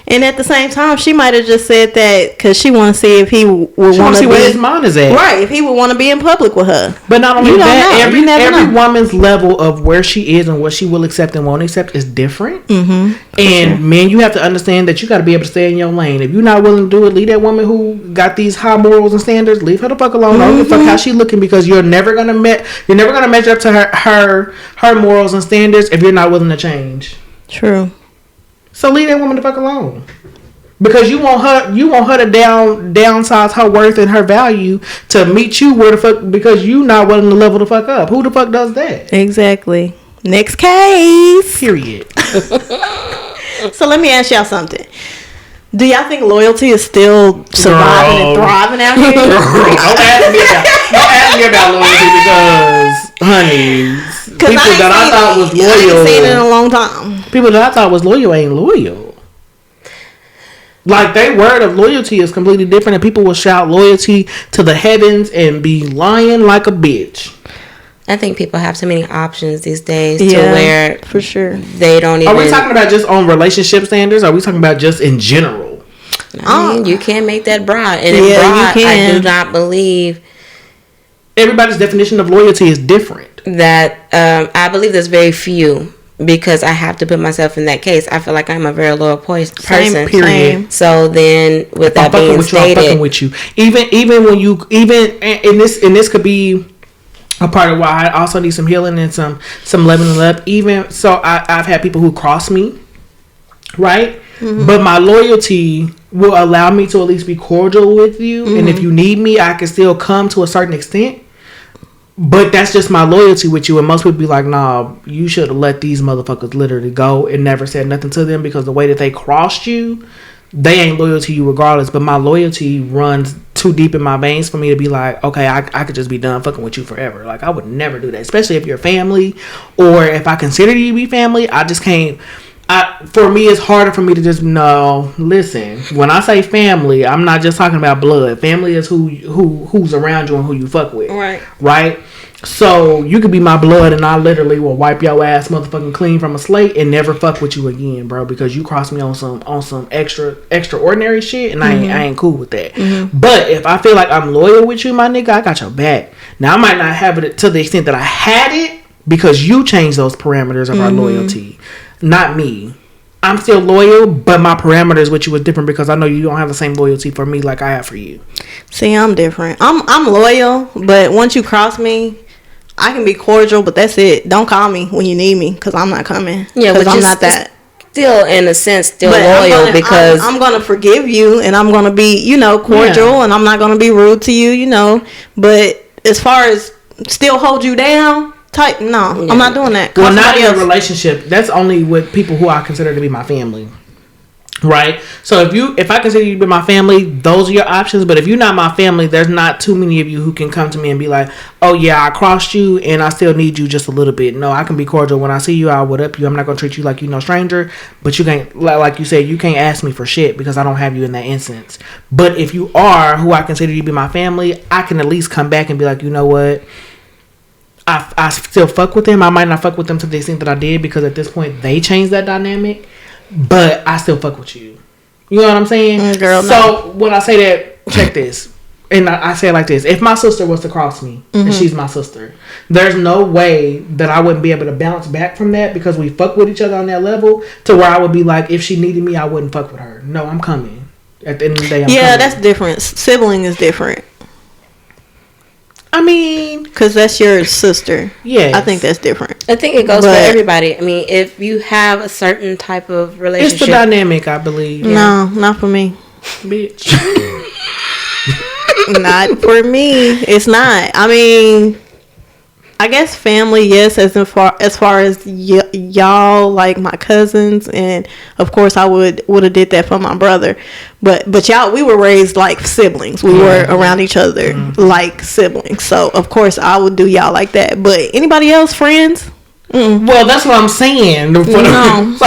A: And at the same time, she might have just said that because she want to see if he would want to see
B: where his mind is at.
A: Right, if he would want to be in public with her.
B: But not only that, every woman's level of where she is and what she will accept and won't accept is different. And man, you have to understand that you got to be able to stay in your lane. If you're not willing to do it, leave that woman who got these high morals and standards. Leave her the fuck alone. Don't give a fuck how she looking, because you're never gonna measure up to her morals and standards if you're not willing to change.
A: True.
B: So leave that woman the fuck alone, because you want her to downsize her worth and her value to meet you where the fuck, because you not willing to level the fuck up. Who the fuck does that?
A: Exactly. Next case.
B: Period.
A: So let me ask y'all something. Do y'all think loyalty is still surviving and thriving out here?
B: Don't ask me about loyalty, because, honey, people that I thought was loyal, I
A: haven't seen it in a long time.
B: People that I thought was loyal ain't loyal. Like, their word of loyalty is completely different, and people will shout loyalty to the heavens and be lying like a bitch.
C: I think people have too many options these days to where
A: for sure
C: they don't even.
B: Are we talking about just on relationship standards? Or are we talking about just in general?
C: I mean, you can make that broad, and in broad, I do not believe.
B: Everybody's definition of loyalty is different.
C: That I believe there's very few, because I have to put myself in that case. I feel like I'm a very loyal person.
B: Same, period.
C: So then, with that being stated,
B: I'm fucking with you. Even when you in this could be a part of why I also need some healing and some leveling up. Even so, I've had people who cross me, right? But my loyalty will allow me to at least be cordial with you, and if you need me, I can still come to a certain extent. But that's just my loyalty with you. And most people be like, nah, you should have let these motherfuckers literally go and never said nothing to them, because the way that they crossed you, they ain't loyal to you regardless. But my loyalty runs too deep in my veins for me to be like, okay, I could just be done fucking with you forever. Like, I would never do that, especially if you're family, or if I consider you to be family. I just can't For me, it's harder for me to just listen. When I say family, I'm not just talking about blood. Family is who's around you and who you fuck with. Right. So you could be my blood, and I literally will wipe your ass motherfucking clean from a slate and never fuck with you again, bro, because you crossed me on some extraordinary shit, and I ain't cool with that. But if I feel like I'm loyal with you, my nigga, I got your back. Now I might not have it to the extent that I had it because you changed those parameters of our loyalty. Not me. I'm still loyal, but my parameters with you is different because I know you don't have the same loyalty for me like I have for you.
A: See, I'm different. I'm loyal, but once you cross me, I can be cordial, but that's it. Don't call me when you need me because I'm not coming.
C: Yeah, but
A: I'm not that.
C: Still, in a sense, loyal because
A: I'm gonna forgive you and I'm gonna be, cordial, and I'm not gonna be rude to you, But as far as still hold you down. I'm not doing that.
B: Well, not in a relationship. That's only with people who I consider to be my family, right? So if I consider you to be my family, those are your options. But if you're not my family, there's not too many of you who can come to me and be like, "Oh yeah, I crossed you, and I still need you just a little bit." No, I can be cordial when I see you. I'll what up you. I'm not gonna treat you like you no stranger. But you can't, like you said, you can't ask me for shit because I don't have you in that instance. But if you are who I consider you to be my family, I can at least come back and be like, you know what? I still fuck with them. I might not fuck with them to the extent that I did because at this point they changed that dynamic, but I still fuck with you. You know what I'm saying?
A: Girl,
B: so when I say that, check this. And I say it like this. If my sister was to cross me, and she's my sister, there's no way that I wouldn't be able to bounce back from that because we fuck with each other on that level to where I would be like, if she needed me, I wouldn't fuck with her. No, I'm coming. At the end of the day, I'm coming.
A: That's different. Sibling is different.
B: I mean,
A: because that's your sister.
B: Yeah,
A: I think that's different.
C: I think it goes for everybody. I mean, if you have a certain type of relationship,
B: it's the dynamic, I believe.
A: No, not for me,
B: bitch.
A: Not for me. It's not. I mean, I guess family, yes, as far as y'all, like my cousins, and of course I would have did that for my brother, but y'all, we were raised like siblings. We were around each other like siblings, so of course I would do y'all like that. But anybody else, friends?
B: Well, that's what I'm saying. No. So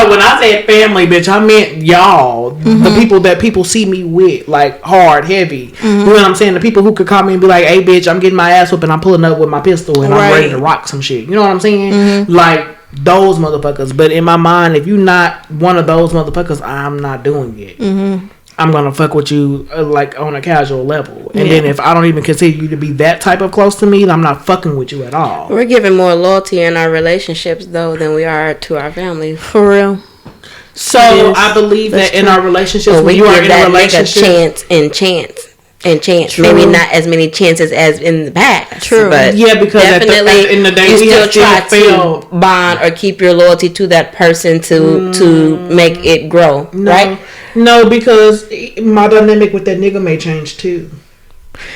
B: when I said family, bitch, I meant y'all, the people that people see me with, like hard, heavy. You know what I'm saying? The people who could call me and be like, "Hey, bitch, I'm getting my ass whooped and I'm pulling up with my pistol and I'm ready to rock some shit." You know what I'm saying? Like those motherfuckers. But in my mind, if you're not one of those motherfuckers, I'm not doing it. I'm gonna fuck with you like on a casual level, and then if I don't even consider you to be that type of close to me, I'm not fucking with you at all.
C: We're giving more loyalty in our relationships though than we are to our family.
A: For real.
B: So I believe that in our relationships, when you are in a relationship,
C: chance. True. Maybe not as many chances as in the past.
A: True.
C: But
B: because definitely in the day
C: you still try to bond or keep your loyalty to that person to make it grow. Right?
B: No, because my dynamic with that nigga may change too.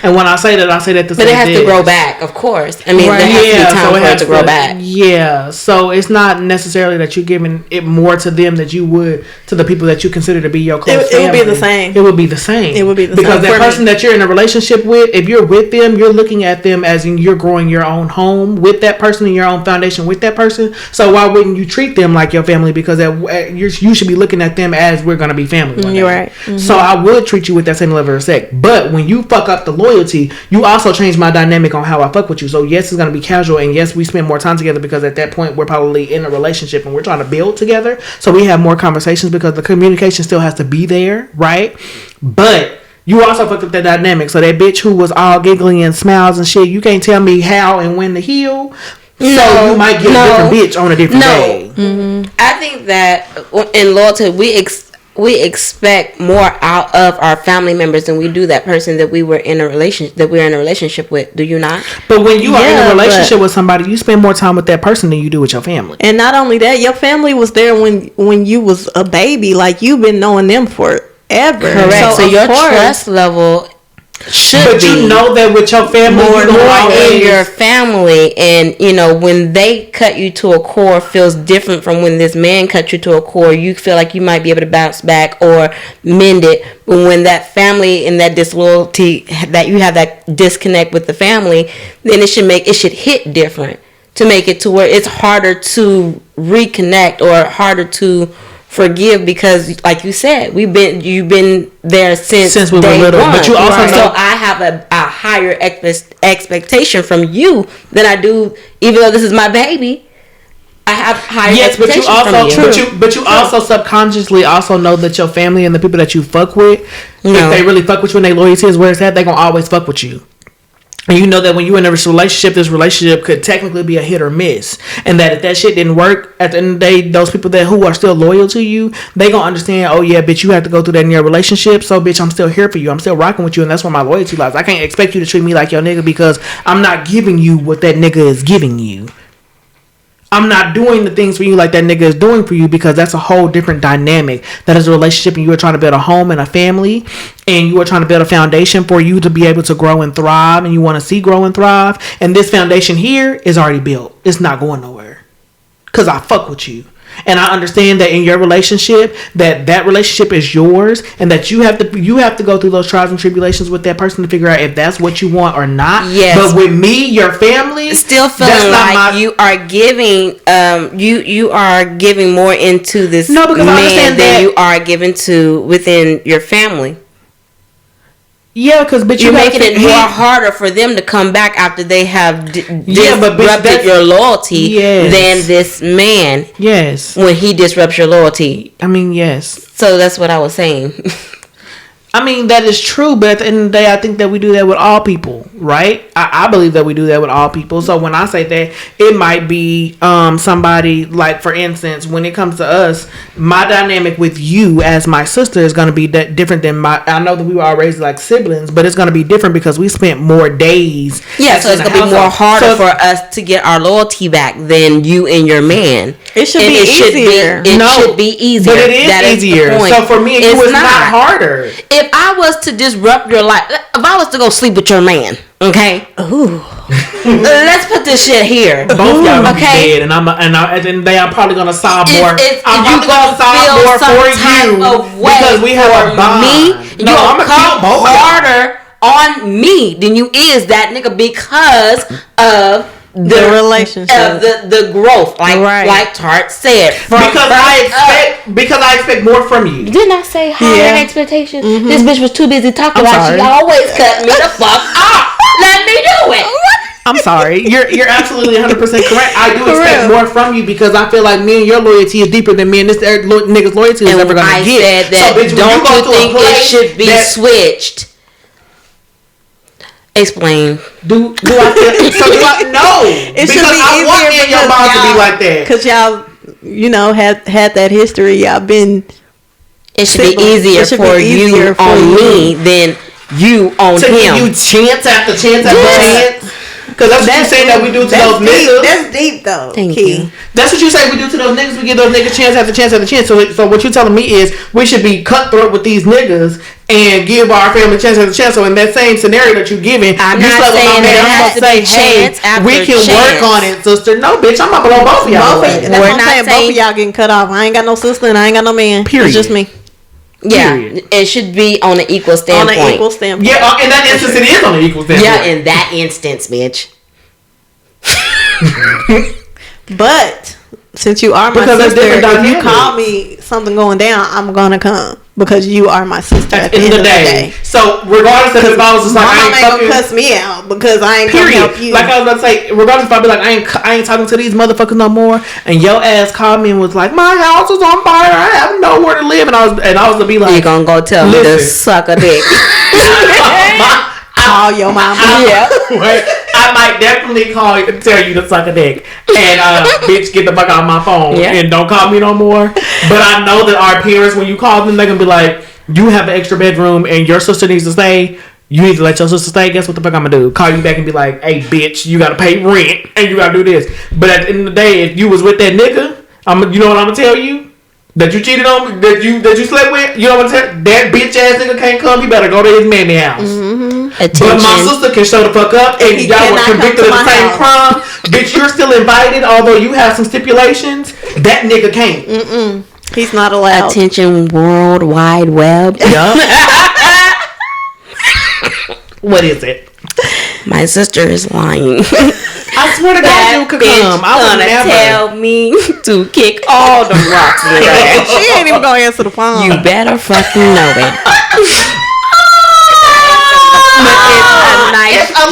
B: And when I say that the
C: But it has to grow back, of course. I mean, there has to be time for it to grow back.
B: Yeah, so it's not necessarily that you're giving it more to them that you would to the people that you consider to be your close family.
A: It would be the same.
B: It would be the same.
A: It would be the
B: same. Because
A: that
B: person that you're in a relationship with, if you're with them, you're looking at them as in you're growing your own home with that person and your own foundation with that person. So why wouldn't you treat them like your family? Because you should be looking at them as we're going to be family one day.
A: You're right.
B: So I would treat you with that same level of respect. But when you fuck up the loyalty, you also change my dynamic on how I fuck with you. So yes, it's gonna be casual, and yes, we spend more time together because at that point we're probably in a relationship and we're trying to build together. So we have more conversations because the communication still has to be there, right? But you also fucked up that dynamic. So that bitch who was all giggling and smiles and shit, you can't tell me how and when to heal. So you might get a different bitch on a different day.
C: I think that in loyalty we expect more out of our family members than we do that person that we're in a relationship with. Do you not?
B: But when you are in a relationship with somebody, you spend more time with that person than you do with your family.
A: And not only that, your family was there when you was a baby. Like you've been knowing them forever.
C: Correct. So your trust level should
B: be. But you know that with your family,
C: more in your family, and you know when they cut you to a core feels different from when this man cut you to a core. You feel like you might be able to bounce back or mend it. But when that family and that disloyalty, that you have that disconnect with the family, then it should hit different to make it to where it's harder to reconnect or harder to forgive because, like you said, you've been there since we were little. But you also so I have a higher expectation from you than I do, even though this is my baby. I have higher expectations from you.
B: But you also subconsciously also know that your family and the people that you fuck with, if they really fuck with you and their loyalty is where it's at, they gonna always fuck with you. And you know that when you're in this relationship could technically be a hit or miss. And that if that shit didn't work, at the end of the day, those people who are still loyal to you, they gonna understand, oh yeah, bitch, you have to go through that in your relationship. So bitch, I'm still here for you. I'm still rocking with you. And that's where my loyalty lies. I can't expect you to treat me like your nigga because I'm not giving you what that nigga is giving you. I'm not doing the things for you like that nigga is doing for you because that's a whole different dynamic. That is a relationship and you are trying to build a home and a family and you are trying to build a foundation for you to be able to grow and thrive and you want to see grow and thrive. And this foundation here is already built. It's not going nowhere because I fuck with you. And I understand that in your relationship, that relationship is yours, and that you have to go through those trials and tribulations with that person to figure out if that's what you want or not. Yes. But with me, your family,
C: still feeling like you are giving, you are giving more into this man than you are giving to within your family.
B: Yeah, because
C: you're making it more harder for them to come back after they have disrupted your loyalty than this man.
B: Yes,
C: when he disrupts your loyalty.
B: I mean, yes.
C: So that's what I was saying.
B: I mean, that is true, but at the end of the day, I think that we do that with all people, right? I believe that we do that with all people. So when I say that, it might be somebody, like, for instance, when it comes to us, my dynamic with you as my sister is going to be different than I know that we were all raised like siblings, but it's going to be different because we spent more days.
C: Yeah, so it's going to be more harder for us to get our loyalty back than you and your man.
A: It should be easier.
C: It should be easier.
B: But it is easier. So for me and you, it's not harder.
C: If I was to disrupt your life, if I was to go sleep with your man, okay?
A: Ooh.
C: Let's put this shit here.
B: Both y'all gonna be dead, and at the end of the day, I'm probably gonna sob more. I'm probably gonna sob more for you because we have a bond.
C: You gonna come harder on me than you is that nigga because of
A: the relationship,
C: the growth, like Tart said.
B: Because I expect more from you.
C: Didn't I say higher expectations? Mm-hmm. This bitch was too busy talking about she always cut me the fuck off. Let me do it.
B: I'm sorry. You're absolutely 100% correct. I do expect more from you because I feel like me and your loyalty is deeper than me and this nigga's loyalty is ever gonna get.
C: Said that, so, bitch, don't you think it should be switched? Explain.
B: Do I feel so? Do I no?
A: It should be
B: I want me and your mom to be like that.
A: Because y'all, had that history. Y'all been.
C: It should be easier for you on me than you on him.
B: You chance after chance after chance. Because that's what you say that we do to those niggas.
A: That's deep though.
C: Thank you.
B: That's what you say we do to those niggas. We give those niggas chance after chance after chance. So what you're telling me is we should be cutthroat with these niggas and give our family chance after chance. So in that same scenario that you're giving,
C: I'm not saying that it has to be chance after
B: we can work on it, sister. No, bitch, I'm not below both of y'all.
A: We're not saying both of y'all getting cut off. I ain't got no sister and I ain't got no man.
B: Period.
A: It's just me.
C: Yeah, it should be on an equal standpoint.
A: On an equal standpoint.
B: Yeah, in that instance, it is on an equal standpoint.
C: Yeah, in that instance, bitch.
A: But since you are my sister, if you call me something going down, I'm gonna come because you are my sister at the end of the day.
B: So regardless of if I was just like,
A: my mom ain't gonna cuss me out because I ain't gonna help you.
B: Like I was about to say, regardless if I be like, I ain't talking to these motherfuckers no more, and your ass called me and was like, my house is on fire, I have nowhere to live, and I was to be like,
C: you gonna go tell me to suck a dick.
A: Call your mama.
B: Yeah. Right. I might definitely call you and tell you to suck a dick. And bitch, get the fuck out of my phone and don't call me no more. But I know that our parents, when you call them, they're gonna be like, you have an extra bedroom and your sister needs to stay. You need to let your sister stay. Guess what the fuck I'm gonna do? Call you back and be like, hey bitch, you gotta pay rent and you gotta do this. But at the end of the day, if you was with that nigga, you know what I'm gonna tell you? That you cheated on me, that you slept with, you know what I'm saying? That bitch ass nigga can't come. You better go to his mammy house.
C: Mm-hmm.
B: But my sister can show the fuck up, and y'all were convicted of the same crime. Bitch, you're still invited, although you have some stipulations. That nigga can't.
A: He's not allowed.
C: Attention, World Wide Web.
B: Yeah. What is it?
C: My sister is lying.
A: I
B: I swear to God, you could come. I would never
C: tell me to kick all the rocks in your ass.
A: She ain't even gonna answer the phone.
C: You better fucking know it. It's a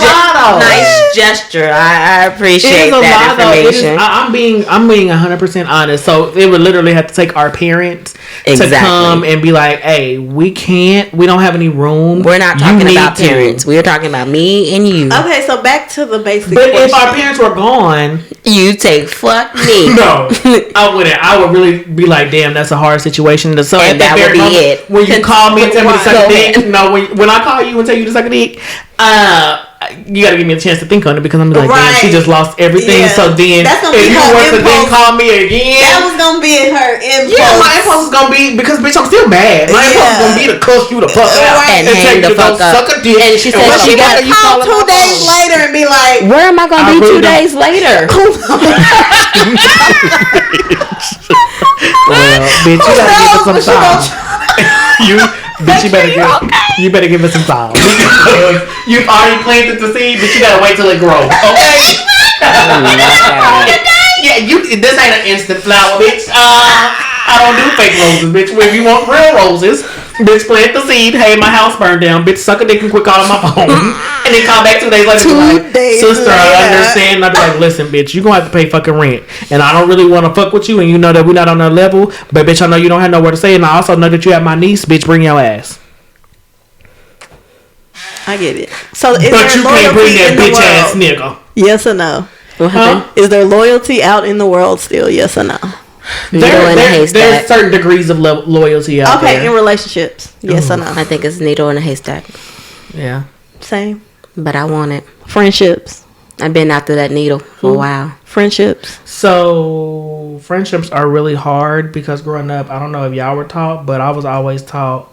C: nice gesture. I appreciate that information.
B: I'm being 100% honest. So it would literally have to take our parents to come and be like, "Hey, we don't have any room."
C: We're not talking about parents. We're talking about me and you.
A: Okay, so back to the basic.
B: But
A: question.
B: if our parents were gone,
C: you take fuck me.
B: No, I wouldn't. I would really be like, "Damn, that's a hard situation." So
C: and that would be it.
B: When you call me and tell me to suck a dick, no. When I call you and tell you to suck a dick, you gotta give me a chance to think on it because I'm like, damn, she just lost everything. Yeah. So then, if you were to then call me again,
A: that was gonna be her impulse.
B: Yeah, my impulse was gonna be because bitch, I'm still mad. My impulse was gonna be to cuss you the fuck out
C: and hang the fuck up.
B: Suck a dick.
C: And she said she got to
A: call 2 days later and be like,
C: "Where am I gonna be 2 days later?"
B: Well, bitch, you gotta give us some time. Bitch, you better give us some time. You've already planted the seed, but you gotta wait till it grows. Okay? Yeah, this ain't an instant flower, bitch. I don't do fake roses, bitch. If you want real roses, bitch, plant the seed. Hey, my house burned down. Bitch, suck a dick and quit calling my phone. And then call back 2 days later.
A: 2 days
B: Sister,
A: later.
B: I understand. And I'll be like, listen, bitch, you gonna have to pay fucking rent. And I don't really want to fuck with you. And you know that we're not on that level. But bitch, I know you don't have nowhere to stay. And I also know that you have my niece. Bitch, bring your ass.
A: I get it. So is
B: but
A: there
B: you can't bring that bitch
A: world?
B: ass nigga.
A: Yes or no?
B: Huh?
A: Is there loyalty out in the world still? Yes or no?
B: There's certain degrees of loyalty out there.
A: Okay, in relationships. Yes or no?
C: I think it's a needle in a haystack.
B: Yeah.
A: Same.
C: But I want it.
A: Friendships.
C: I've been after that needle for a while.
A: Friendships.
B: So friendships are really hard because growing up, I don't know if y'all were taught, but I was always taught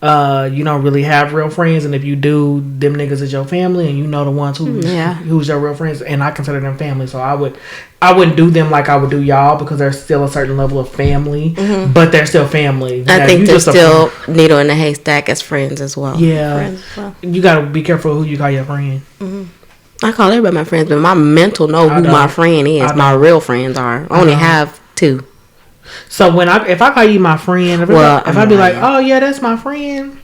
B: you don't really have real friends, and if you do, them niggas is your family, and you know the ones who's your real friends, and I consider them family. So I wouldn't do them like I would do y'all because there's still a certain level of family, but they're still family.
C: I think there's still needle in the haystack as friends as well.
B: Yeah, you gotta be careful who you call your friend.
C: I call everybody my friends, but my mental know who my friend is. My real friends are. I only have 2.
B: So if I call you my friend, if I be like, oh yeah, that's my friend,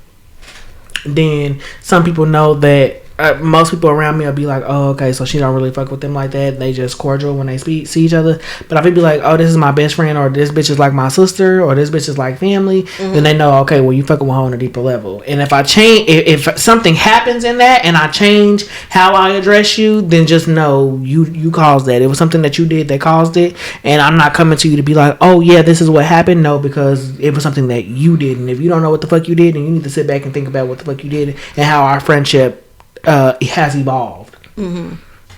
B: then some people know that most people around me will be like, oh okay, so she don't really fuck with them like that. They just cordial when they see each other. But if I be like, oh, this is my best friend, or this bitch is like my sister, or this bitch is like family, then they know, okay, well you fucking with her on a deeper level. And if I change, if something happens in that and I change how I address you, then just know you caused that. It was something that you did that caused it, and I'm not coming to you to be like, oh yeah, this is what happened. No, because it was something that you did, and if you don't know what the fuck you did, then you need to sit back and think about what the fuck you did and how our friendship has evolved.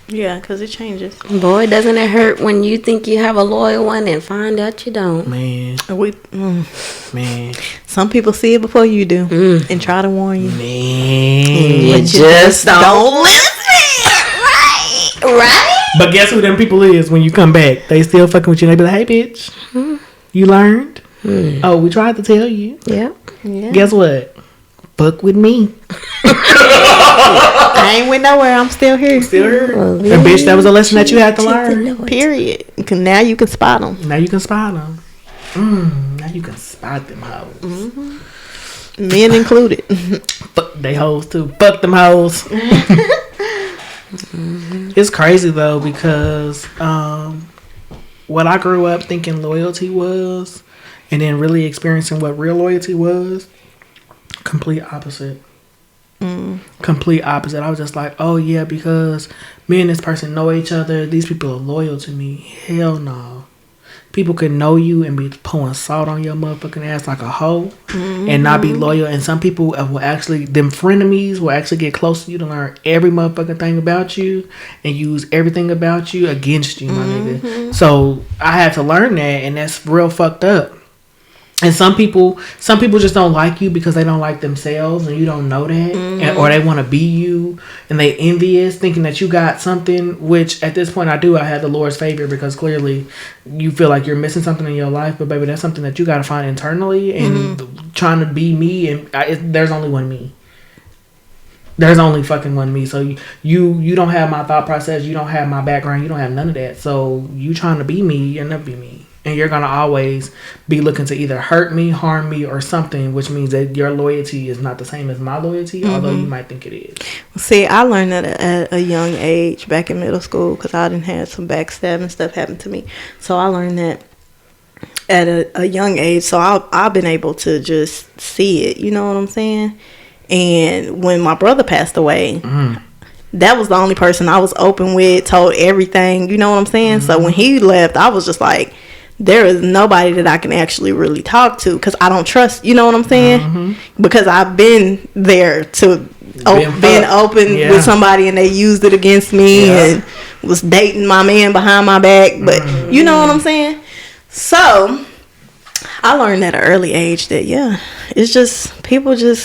A: Yeah, because it changes.
C: Boy, doesn't it hurt when you think you have a loyal one and find out you don't.
B: Man. Man.
A: Some people see it before you do and try to warn you.
B: Man.
A: But you just don't listen. Right?
B: But guess who them people is when you come back? They still fucking with you. They be like, hey bitch, you learned? Oh, we tried to tell you.
C: Yeah.
B: Guess what? Fuck with me.
A: I ain't went nowhere. I'm still here.
B: And bitch, that was a lesson that you had to learn.
A: Period. Now you can spot them.
B: Now you can spot them. Now you can spot them hoes.
A: Men included.
B: Fuck they hoes too. Fuck them hoes. It's crazy though because what I grew up thinking loyalty was, and then really experiencing what real loyalty was, complete opposite. Complete opposite. I was just like, oh yeah, because me and this person know each other, these people are loyal to me. Hell no. People can know you and be pouring salt on your motherfucking ass like a hoe and not be loyal. And some people will actually, them frenemies will actually get close to you to learn every motherfucking thing about you and use everything about you against you, my nigga. So I had to learn that, and that's real fucked up. And some people just don't like you because they don't like themselves, and you don't know that, or they want to be you, and they envious, thinking that you got something. Which at this point, I had the Lord's favor because clearly you feel like you're missing something in your life, but baby, that's something that you got to find internally. And trying to be me, and there's only one me. there's only fucking one me. So you don't have my thought process. You don't have my background. You don't have none of that. So you trying to be me, you'll never be me. And you're going to always be looking to either hurt me, harm me, or something, which means that your loyalty is not the same as my loyalty, although you might think it is.
A: See, I learned that at a young age back in middle school because I didn't have some backstabbing stuff happen to me. So I learned that at a young age. So I've been able to just see it. You know what I'm saying? And when my brother passed away, that was the only person I was open with, told everything. You know what I'm saying? So when he left, I was just like, there is nobody that I can actually really talk to because I don't trust, you know what I'm saying? Because I've been there to been open with somebody and they used it against me and was dating my man behind my back. But you know what I'm saying? So I learned at an early age that, it's just, people
B: will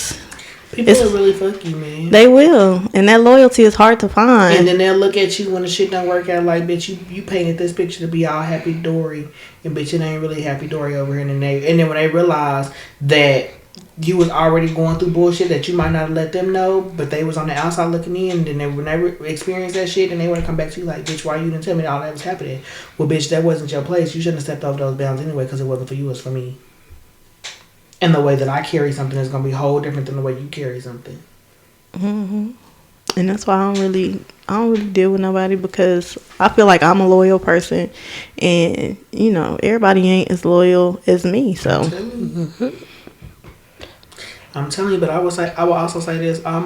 B: really fuck you, man.
A: They will. And that loyalty is hard to find.
B: And then they'll look at you when the shit don't work out like, bitch, you painted this picture to be all happy dory. And bitch, it ain't really happy dory over here. And then when they realize that you was already going through bullshit that you might not let them know, but they was on the outside looking in, and then when they experience that shit, and they want to come back to you like, bitch, why you didn't tell me all that was happening? Well, bitch, that wasn't your place. You shouldn't have stepped over those bounds anyway because it wasn't for you, it was for me. And the way that I carry something is going to be whole different than the way you carry something.
A: And that's why I don't really deal with nobody because I feel like I'm a loyal person, and you know everybody ain't as loyal as me. So
B: I'm telling you, but I will also say this: all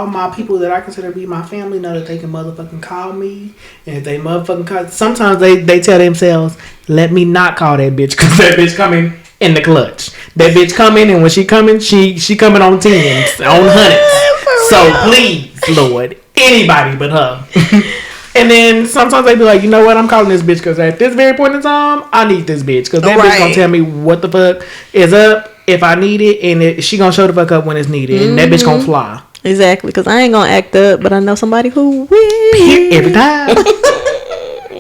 B: my people that I consider to be my family know that they can motherfucking call me, and if they motherfucking call, sometimes they tell themselves, "Let me not call that bitch because that bitch coming in the clutch. That bitch coming, and when she coming, she coming on tens, on hundreds. So please, Lord, anybody but her." And then sometimes they be like, you know what, I'm calling this bitch because at this very point in time, I need this bitch because that bitch gonna tell me what the fuck is up if I need it, and she gonna show the fuck up when it's needed, and that bitch gonna fly.
A: Exactly, because I ain't gonna act up, but I know somebody who will
B: every time.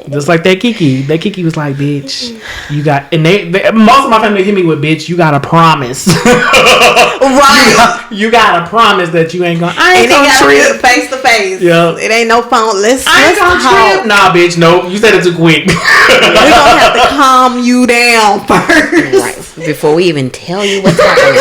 B: Just like that Kiki. That Kiki was like, bitch, you got... And they most of my family hit me with, bitch, you got to promise.
A: Right.
B: You got to promise that you ain't going... I ain't going to trip.
A: Face to face.
B: Yeah.
A: It ain't no phone. I
B: ain't going to trip. Nah, bitch, no. You said it too quick.
A: We're going to have to calm you down first.
C: Right. Before we even tell you what's happening.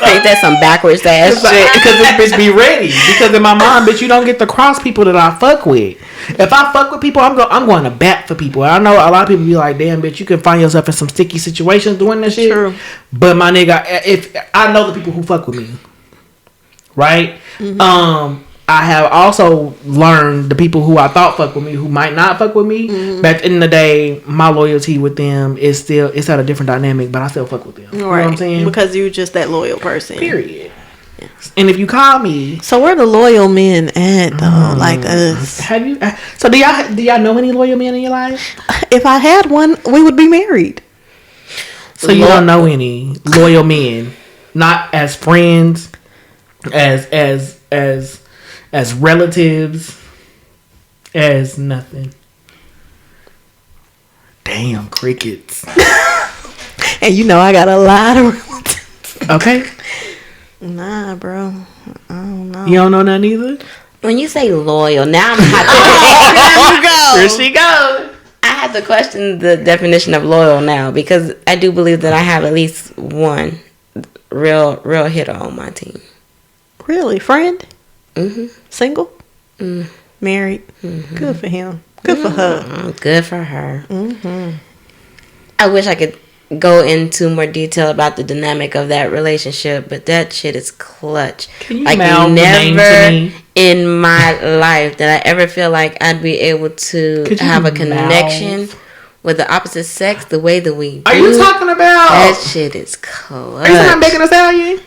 C: Ain't that some backwards ass shit?
B: Because this bitch be ready. Because in my mind, bitch, you don't get to cross people that I fuck with. If I fuck with people, I'm going to bat for people. I know a lot of people be like, damn, bitch, you can find yourself in some sticky situations doing that shit.
A: True.
B: But my nigga, if I know the people who fuck with me, right? I have also learned the people who I thought fuck with me, who might not fuck with me. But at the end of the day, my loyalty with them is it's at a different dynamic, but I still fuck with them. You know what I'm saying?
A: Because you're just that loyal person.
B: Period. Yes. And if you call me,
A: so where the loyal men at though, like us?
B: Have you? So do y'all know any loyal men in your life?
A: If I had one, we would be married.
B: So you don't know any loyal men, not as friends, as relatives, as nothing. Damn, crickets.
A: And you know I got a lot of relatives.
B: Okay.
A: Nah, bro. I don't know.
B: You don't know none either?
C: When you say loyal, now I'm
B: Here she goes.
C: I have to question the definition of loyal now because I do believe that I have at least one real hitter on my team.
A: Really? Friend? Single?
C: Mm.
A: Married? Good for him. Good for her.
C: Good for her. I wish I could go into more detail about the dynamic of that relationship, but that shit is clutch.
B: Can you
C: like never in my life did I ever feel like I'd be able to have a connection with the opposite sex the way that we do.
B: Are you talking about
C: that shit is clutch?
B: Are you talking about Megan Thee Stallion?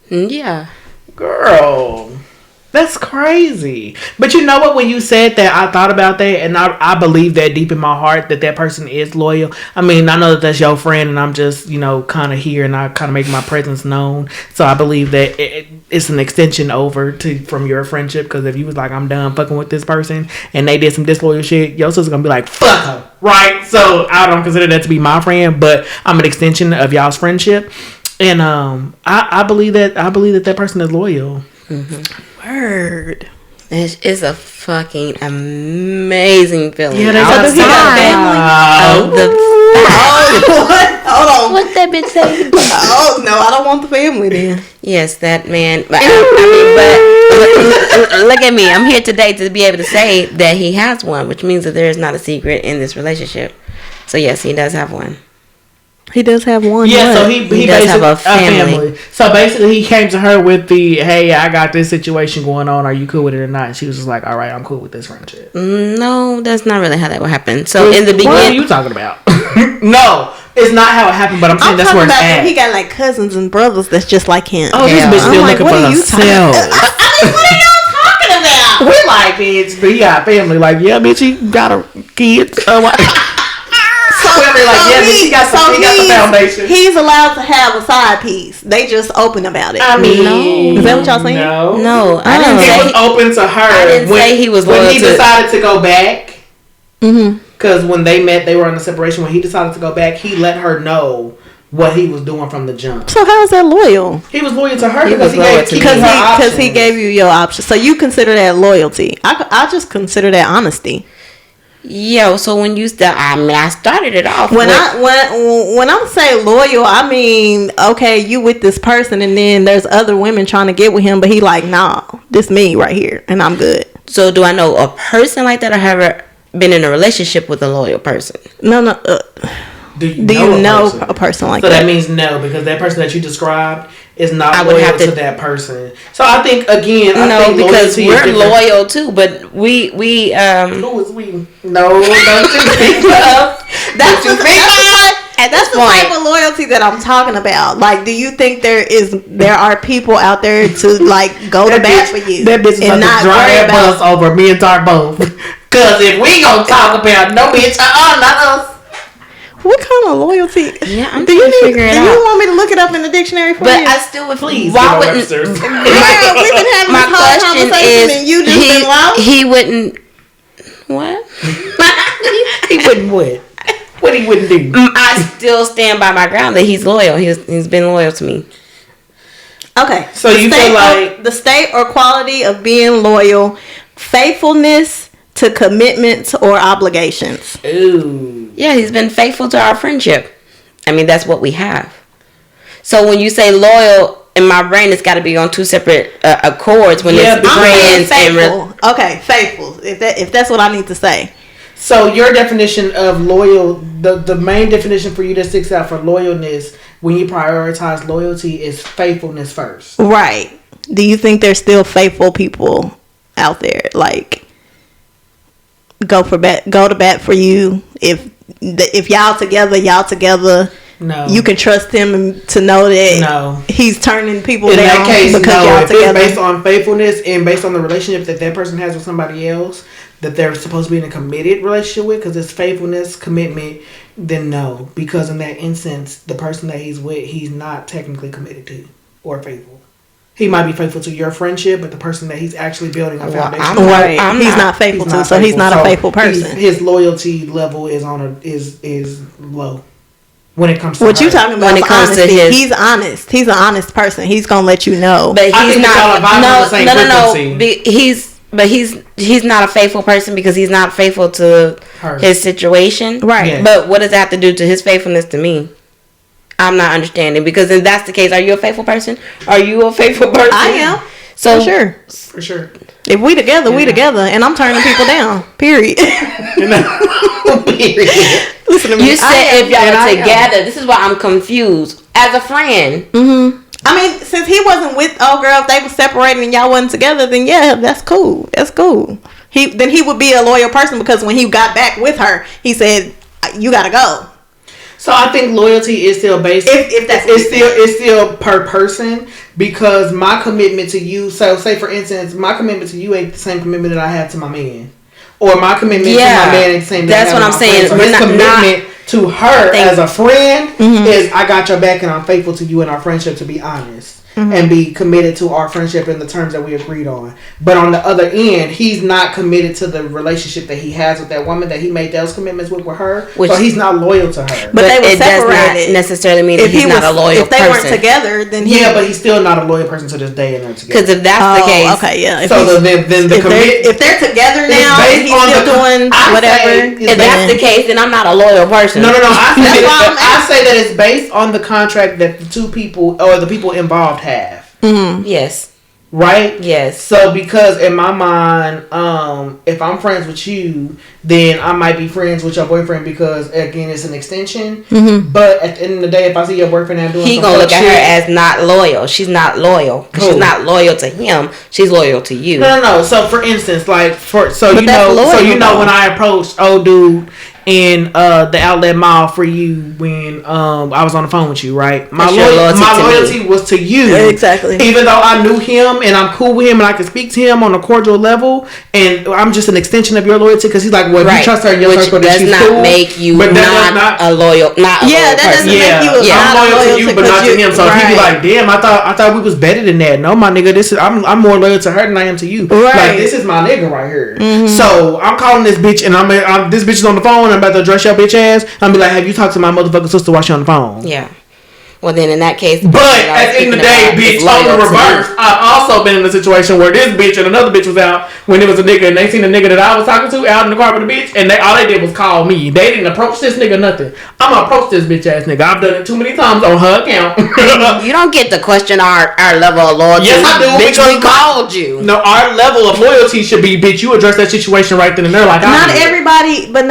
C: Yeah.
B: Girl, that's crazy. But you know what? When you said that, I thought about that, and I believe that deep in my heart that person is loyal. I mean, I know that that's your friend, and I'm just, kind of here, and I kind of make my presence known. So I believe that it's an extension over from your friendship, because if you was like, I'm done fucking with this person, and they did some disloyal shit, your sister's gonna be like, fuck her, right? So I don't consider that to be my friend, but I'm an extension of y'all's friendship. And I believe that person is loyal.
A: Mm-hmm. Word.
C: It's a fucking amazing feeling.
B: Yeah, that's
C: Hold on. What that bitch say?
A: Oh no, I don't want the family then.
C: Yes, that man. But look at me. I'm here today to be able to say that he has one, which means that there is not a secret in this relationship. So yes, he does have one.
A: He does have one.
B: Yeah, so he does have a family. So basically, he came to her with the, "Hey, I got this situation going on. Are you cool with it or not?" And she was just like, "All right, I'm cool with this friendship."
C: No, that's not really how that would happen. So in the beginning,
B: what are you talking about? No, it's not how it happened. But I'm saying that's where it's at.
A: He got like cousins and brothers that's just like him.
B: Oh, this bitch still looking for herself.
A: I mean, what are y'all talking about?
B: We like bitch, but he got family. Like, yeah, bitch, he got a kid. He got the foundation.
A: He's allowed to have a side piece. They just open about it.
B: I mean,
A: no. Is that what y'all saying?
C: No. I didn't say
B: he was open to her.
C: I didn't say he was
B: when he decided to go back.
A: Mm-hmm.
B: Because when they met, they were in a separation. When he decided to go back, he let her know what he was doing from the jump.
A: So how is that loyal?
B: He was loyal to her
A: because he gave you your option. So you consider that loyalty? I just consider that honesty.
C: Yo, so when you I started it off
A: when I'm saying loyal, I mean, okay, you with this person, and then there's other women trying to get with him, but he like, nah, this me right here, and I'm good.
C: So do I know a person like that, or have I been in a relationship with a loyal person?
A: No. Do you know a person like that?
B: So that means no, because that person that you described is not loyal to that person. So I think again,
C: because we're loyal too, but we
B: who is we? No, don't you think
A: that's the type of loyalty that I'm talking about. Like, do you think there are people out there to like go to bat for you?
B: That bitch is and not drive that bus over me and Tart both. Cause if we gonna talk about no bitch, not us.
A: What kind of loyalty?
C: Yeah, I'm trying to figure it out.
A: Do you want me to look it up in the dictionary for you?
C: But I still would.
B: Please.
C: Why wouldn't?
A: We've been having this whole conversation, and you just been loud.
C: He wouldn't. What?
B: He wouldn't what? What he wouldn't do?
C: I still stand by my ground that he's loyal. He's been loyal to me.
A: Okay.
B: So you feel like
A: the state or quality of being loyal, faithfulness to commitments or obligations.
B: Ooh.
C: Yeah, he's been faithful to our friendship. I mean, that's what we have. So when you say loyal, in my brain, it's got to be on two separate accords. When it's friends
A: and okay, faithful. If that's what I need to say.
B: So your definition of loyal, the main definition for you that sticks out for loyalness, when you prioritize loyalty, is faithfulness first.
A: Right. Do you think there's still faithful people out there, like go to bat for you if y'all together?
B: No.
A: You can trust him to know that he's turning people down.
B: In that case,
A: because y'all together.
B: It's based on faithfulness and based on the relationship that person has with somebody else that they're supposed to be in a committed relationship with, because it's faithfulness, commitment, then no. Because in that instance, the person that he's with, he's not technically committed to or faithful. He might be faithful to your friendship, but the person that he's actually building a foundation
A: he's not faithful to, so he's not a faithful person.
B: His loyalty level is is low. When it comes to
A: what you talking about, when it comes to he's honest. He's an honest person. He's gonna let you know.
C: But he's not. No. He's not a faithful person because he's not faithful to his situation.
A: Right. Yes.
C: But what does that have to do to his faithfulness to me? I'm not understanding, because if that's the case, are you a faithful person? Are you a faithful person?
A: I am.
C: So
B: for sure.
A: If we together, we together, and I'm turning people down. Period.
B: Period.
C: Listen to me. You said if y'all are together. This is why I'm confused. As a friend.
A: Mm-hmm. I mean, since he wasn't with old girl, if they were separated and y'all wasn't together, then yeah, that's cool. That's cool. He would be a loyal person, because when he got back with her, he said, "You gotta go."
B: So I think loyalty is still based. If that's it's still per person, because my commitment to you. So say for instance, my commitment to you ain't the same commitment that I have to my man, or my commitment to my man ain't the same.
C: That's what I'm saying.
B: So his commitment to her as a friend is I got your back and I'm faithful to you in our friendship. To be honest, and be committed to our friendship in the terms that we agreed on. But on the other end, he's not committed to the relationship that he has with that woman that he made those commitments with her. So he's not loyal to her.
C: But they were separated. Does not necessarily mean that he's not a loyal person.
A: If they weren't together, then
B: but he's still not a loyal person to this day, and they're together.
C: Because if that's the case,
A: okay, yeah.
B: So then
A: if they're together now, and he's still doing whatever.
C: If that's the case, then I'm not a loyal person.
B: No. I say that it's based on the contract that the two people or the people involved have.
C: Mm-hmm. Yes.
B: Right?
C: Yes.
B: So because in my mind, if I'm friends with you, then I might be friends with your boyfriend because again it's an extension. Mm-hmm. But at the end of the day, if I see your boyfriend out doing,
C: he gonna look at her as not loyal. She's not loyal. She's not loyal to him. She's loyal to you.
B: No. So for instance, when I approached old dude in the outlet mall for you when I was on the phone with you, right? My loyalty was to you.
A: Yeah, exactly.
B: Even though I knew him and I'm cool with him and I can speak to him on a cordial level, and I'm just an extension of your loyalty because he's like, well, if you trust her in your circle,
C: that she's cool. Make you not a loyal person.
A: That doesn't make you
B: I'm loyal to you, but not to him. So he'd be like, damn, I thought we was better than that. No, my nigga, I'm more loyal to her than I am to you. Right. Like, this is my nigga right here. Mm-hmm. So I'm calling this bitch and this bitch is on the phone. I'm about to address your bitch ass. I'm be like, have you talked to my motherfucking sister while she on the phone?
C: Yeah. Well, then in that case,
B: but at the end of the day, bitch, on the reverse, I've also been in a situation where this bitch and another bitch was out when it was a nigga and they seen the nigga that I was talking to out in the car with the bitch, and all they did was call me. They didn't approach this nigga nothing. I'm gonna approach this bitch ass nigga. I've done it too many times on her account.
C: You don't get to question our level of loyalty.
B: Yes, I do.
C: Bitch, we called you.
B: No, our level of loyalty should be, bitch, you address that situation right then and there. Like,
A: not everybody. No,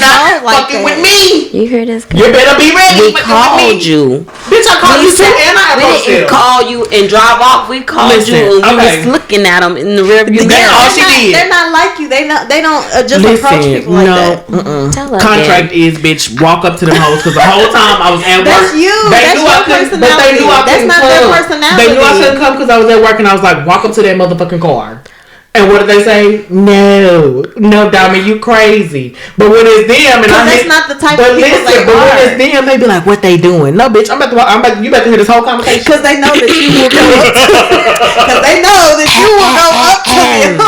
B: not
A: like
B: fucking with me.
C: You hear this?
B: You better be ready.
C: We called you.
B: Bitch, I called you too, and I approached
C: you. We didn't call you and drive off. We called you and we was looking at them in the rearview mirror.
B: That's all she did.
A: They're not like you. They don't just approach people like that.
B: Contract is, bitch, walk up to them hoes because the whole time I was at work.
A: That's you. That's your personality.
B: But they knew I couldn't come.
A: That's not their personality.
B: They knew I couldn't come because I was at work and I was like, walk up to that motherfucking car. And what did they say? No, Dami, you crazy. But when it's them, and
A: that's not the type of people they are.
B: But when it's them, they be like, "What they doing?" No, bitch, you about to hear this whole conversation
A: because they know that you will go up. Because they know that you will go up to them.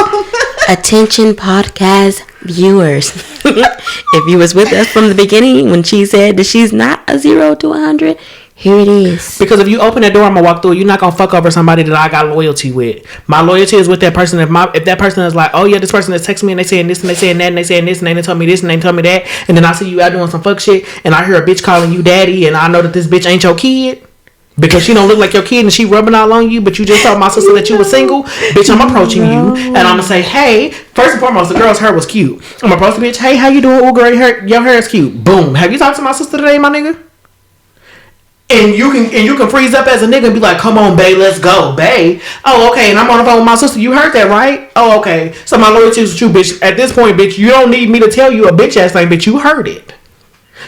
C: Attention, podcast viewers. If you was with us from the beginning when she said that she's not a 0 to 100. Here it is.
B: Because if you open that door, I'm gonna walk through. You're not gonna fuck over somebody that I got loyalty with. My loyalty is with that person. If that person is like, oh yeah, this person is texting me and they saying this and they saying that and they saying this and they told me this and they told me that, and then I see you out doing some fuck shit and I hear a bitch calling you daddy and I know that this bitch ain't your kid because she don't look like your kid and she rubbing all on you, but you just told my sister that you were single, bitch. I'm approaching you and I'm gonna say, hey, first and foremost, the girl's hair was cute. I'm gonna approach the bitch. Hey, how you doing? Oh, girl, your hair is cute. Boom. Have you talked to my sister today, my nigga? And you can freeze up as a nigga and be like, come on, babe, let's go, babe. Oh, okay, and I'm on the phone with my sister. You heard that, right? Oh, okay. So my loyalty is true, bitch. At this point, bitch, you don't need me to tell you a bitch ass thing, bitch. You heard it.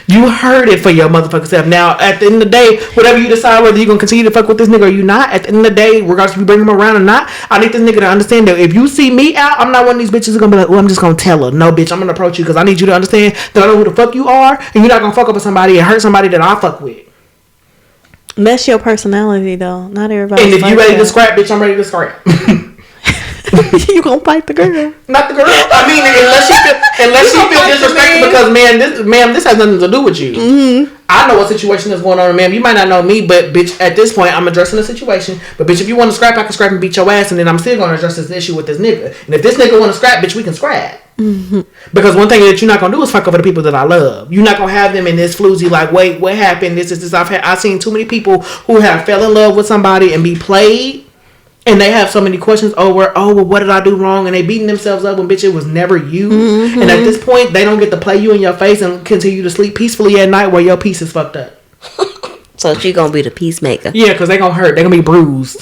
B: You heard it for your motherfucking self. Now, at the end of the day, whatever you decide whether you're going to continue to fuck with this nigga or you not, at the end of the day, regardless if you bring him around or not, I need this nigga to understand that if you see me out, I'm not one of these bitches who's going to be like, well, I'm just going to tell her. No, bitch, I'm going to approach you because I need you to understand that I know who the fuck you are and you're not going to fuck up with somebody and hurt somebody that I fuck with.
A: That's your personality, though. Not everybody.
B: And if you ready to scrap, bitch, I'm ready to scrap.
A: You gonna fight the girl?
B: Not the girl. I mean, unless she feel disrespected because, ma'am, this has nothing to do with you. Mm-hmm. I know what situation is going on, ma'am. You might not know me, but bitch, at this point, I'm addressing the situation. But bitch, if you want to scrap, I can scrap and beat your ass, and then I'm still gonna address this issue with this nigga. And if this nigga want to scrap, bitch, we can scrap. Mm-hmm. Because one thing that you're not gonna do is fuck over the people that I love. You're not gonna have them in this floozy like, wait, what happened? This. I've seen too many people who have fell in love with somebody and be played. And they have so many questions over, oh, well, what did I do wrong? And they beating themselves up when, bitch, it was never you. Mm-hmm. And at this point, they don't get to play you in your face and continue to sleep peacefully at night where your peace is fucked up.
C: So she gonna be the peacemaker.
B: Yeah, because they gonna hurt. They gonna be bruised.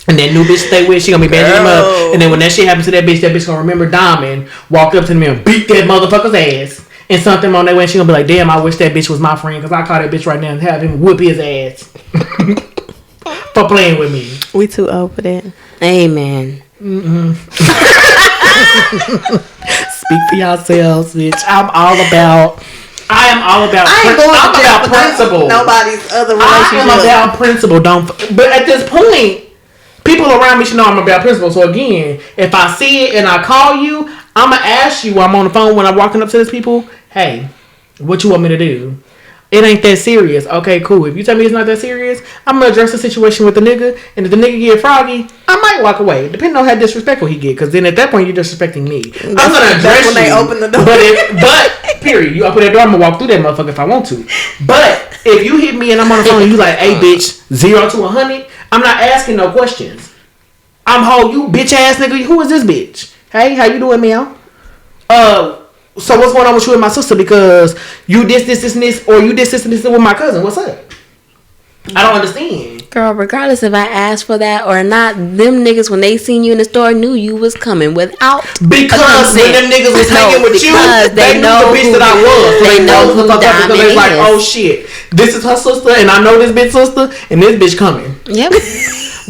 B: And that new bitch stay with, she gonna be bandaging them up. And then when that shit happens to that bitch gonna remember Diamond, walk up to me and beat that motherfucker's ass. And something on that way, she gonna be like, damn, I wish that bitch was my friend because I call that bitch right now and have him whoop his ass. For playing with me.
A: We too old for that.
C: Amen.
B: Speak for yourselves, bitch. I'm all about I am all about. I'm about principle.
A: Nobody's other relationship.
B: I am about principle. But at this point, people around me should know I'm about principle. So again, if I see it and I call you, I'm gonna ask you while I'm on the phone when I'm walking up to these people. Hey, what you want me to do? It ain't that serious. Okay, cool. If you tell me it's not that serious, I'm gonna address the situation with the nigga. And if the nigga get froggy, I might walk away, depending on how disrespectful he get. Because then at that point, you're disrespecting me. I'm gonna address when they open the door. But period, you open that door, I'm gonna walk through that motherfucker if I want to. But if you hit me and I'm on the phone, and you like, hey bitch, 0 to 100, I'm not asking no questions. I'm you bitch ass nigga. Who is this bitch? Hey, how you doing, meow? So what's going on with you and my sister? Because you this, and this, or you this, and this with my cousin. What's up? I don't understand.
C: Girl, regardless if I asked for that or not, them niggas, when they seen you in the store, knew you was coming without
B: because when them niggas was hanging with you, they knew the bitch that I was. So they know who the fuck up because they was like, oh shit, this is her sister, and I know this bitch sister, and this bitch coming. Yep.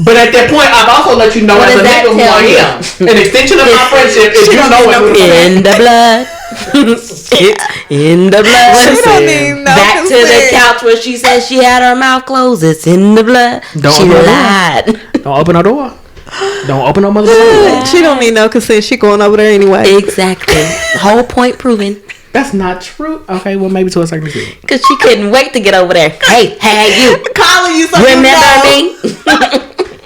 B: But at that point, I've also let you know as a nigga who I am. An extension of my friendship is you know it.
C: In the blood. In the blood.
A: She don't need no
C: back consent. To the couch where she said she had her mouth closed. It's in the blood. She lied.
B: Don't open her door. Don't open her mother's door.
A: She don't need no consent. She going over there anyway.
C: Exactly. Whole point proven.
B: That's not true. Okay, well maybe to a certain degree.
C: Because she couldn't wait to get over there. Hey, you.
A: Calling you so
C: remember me?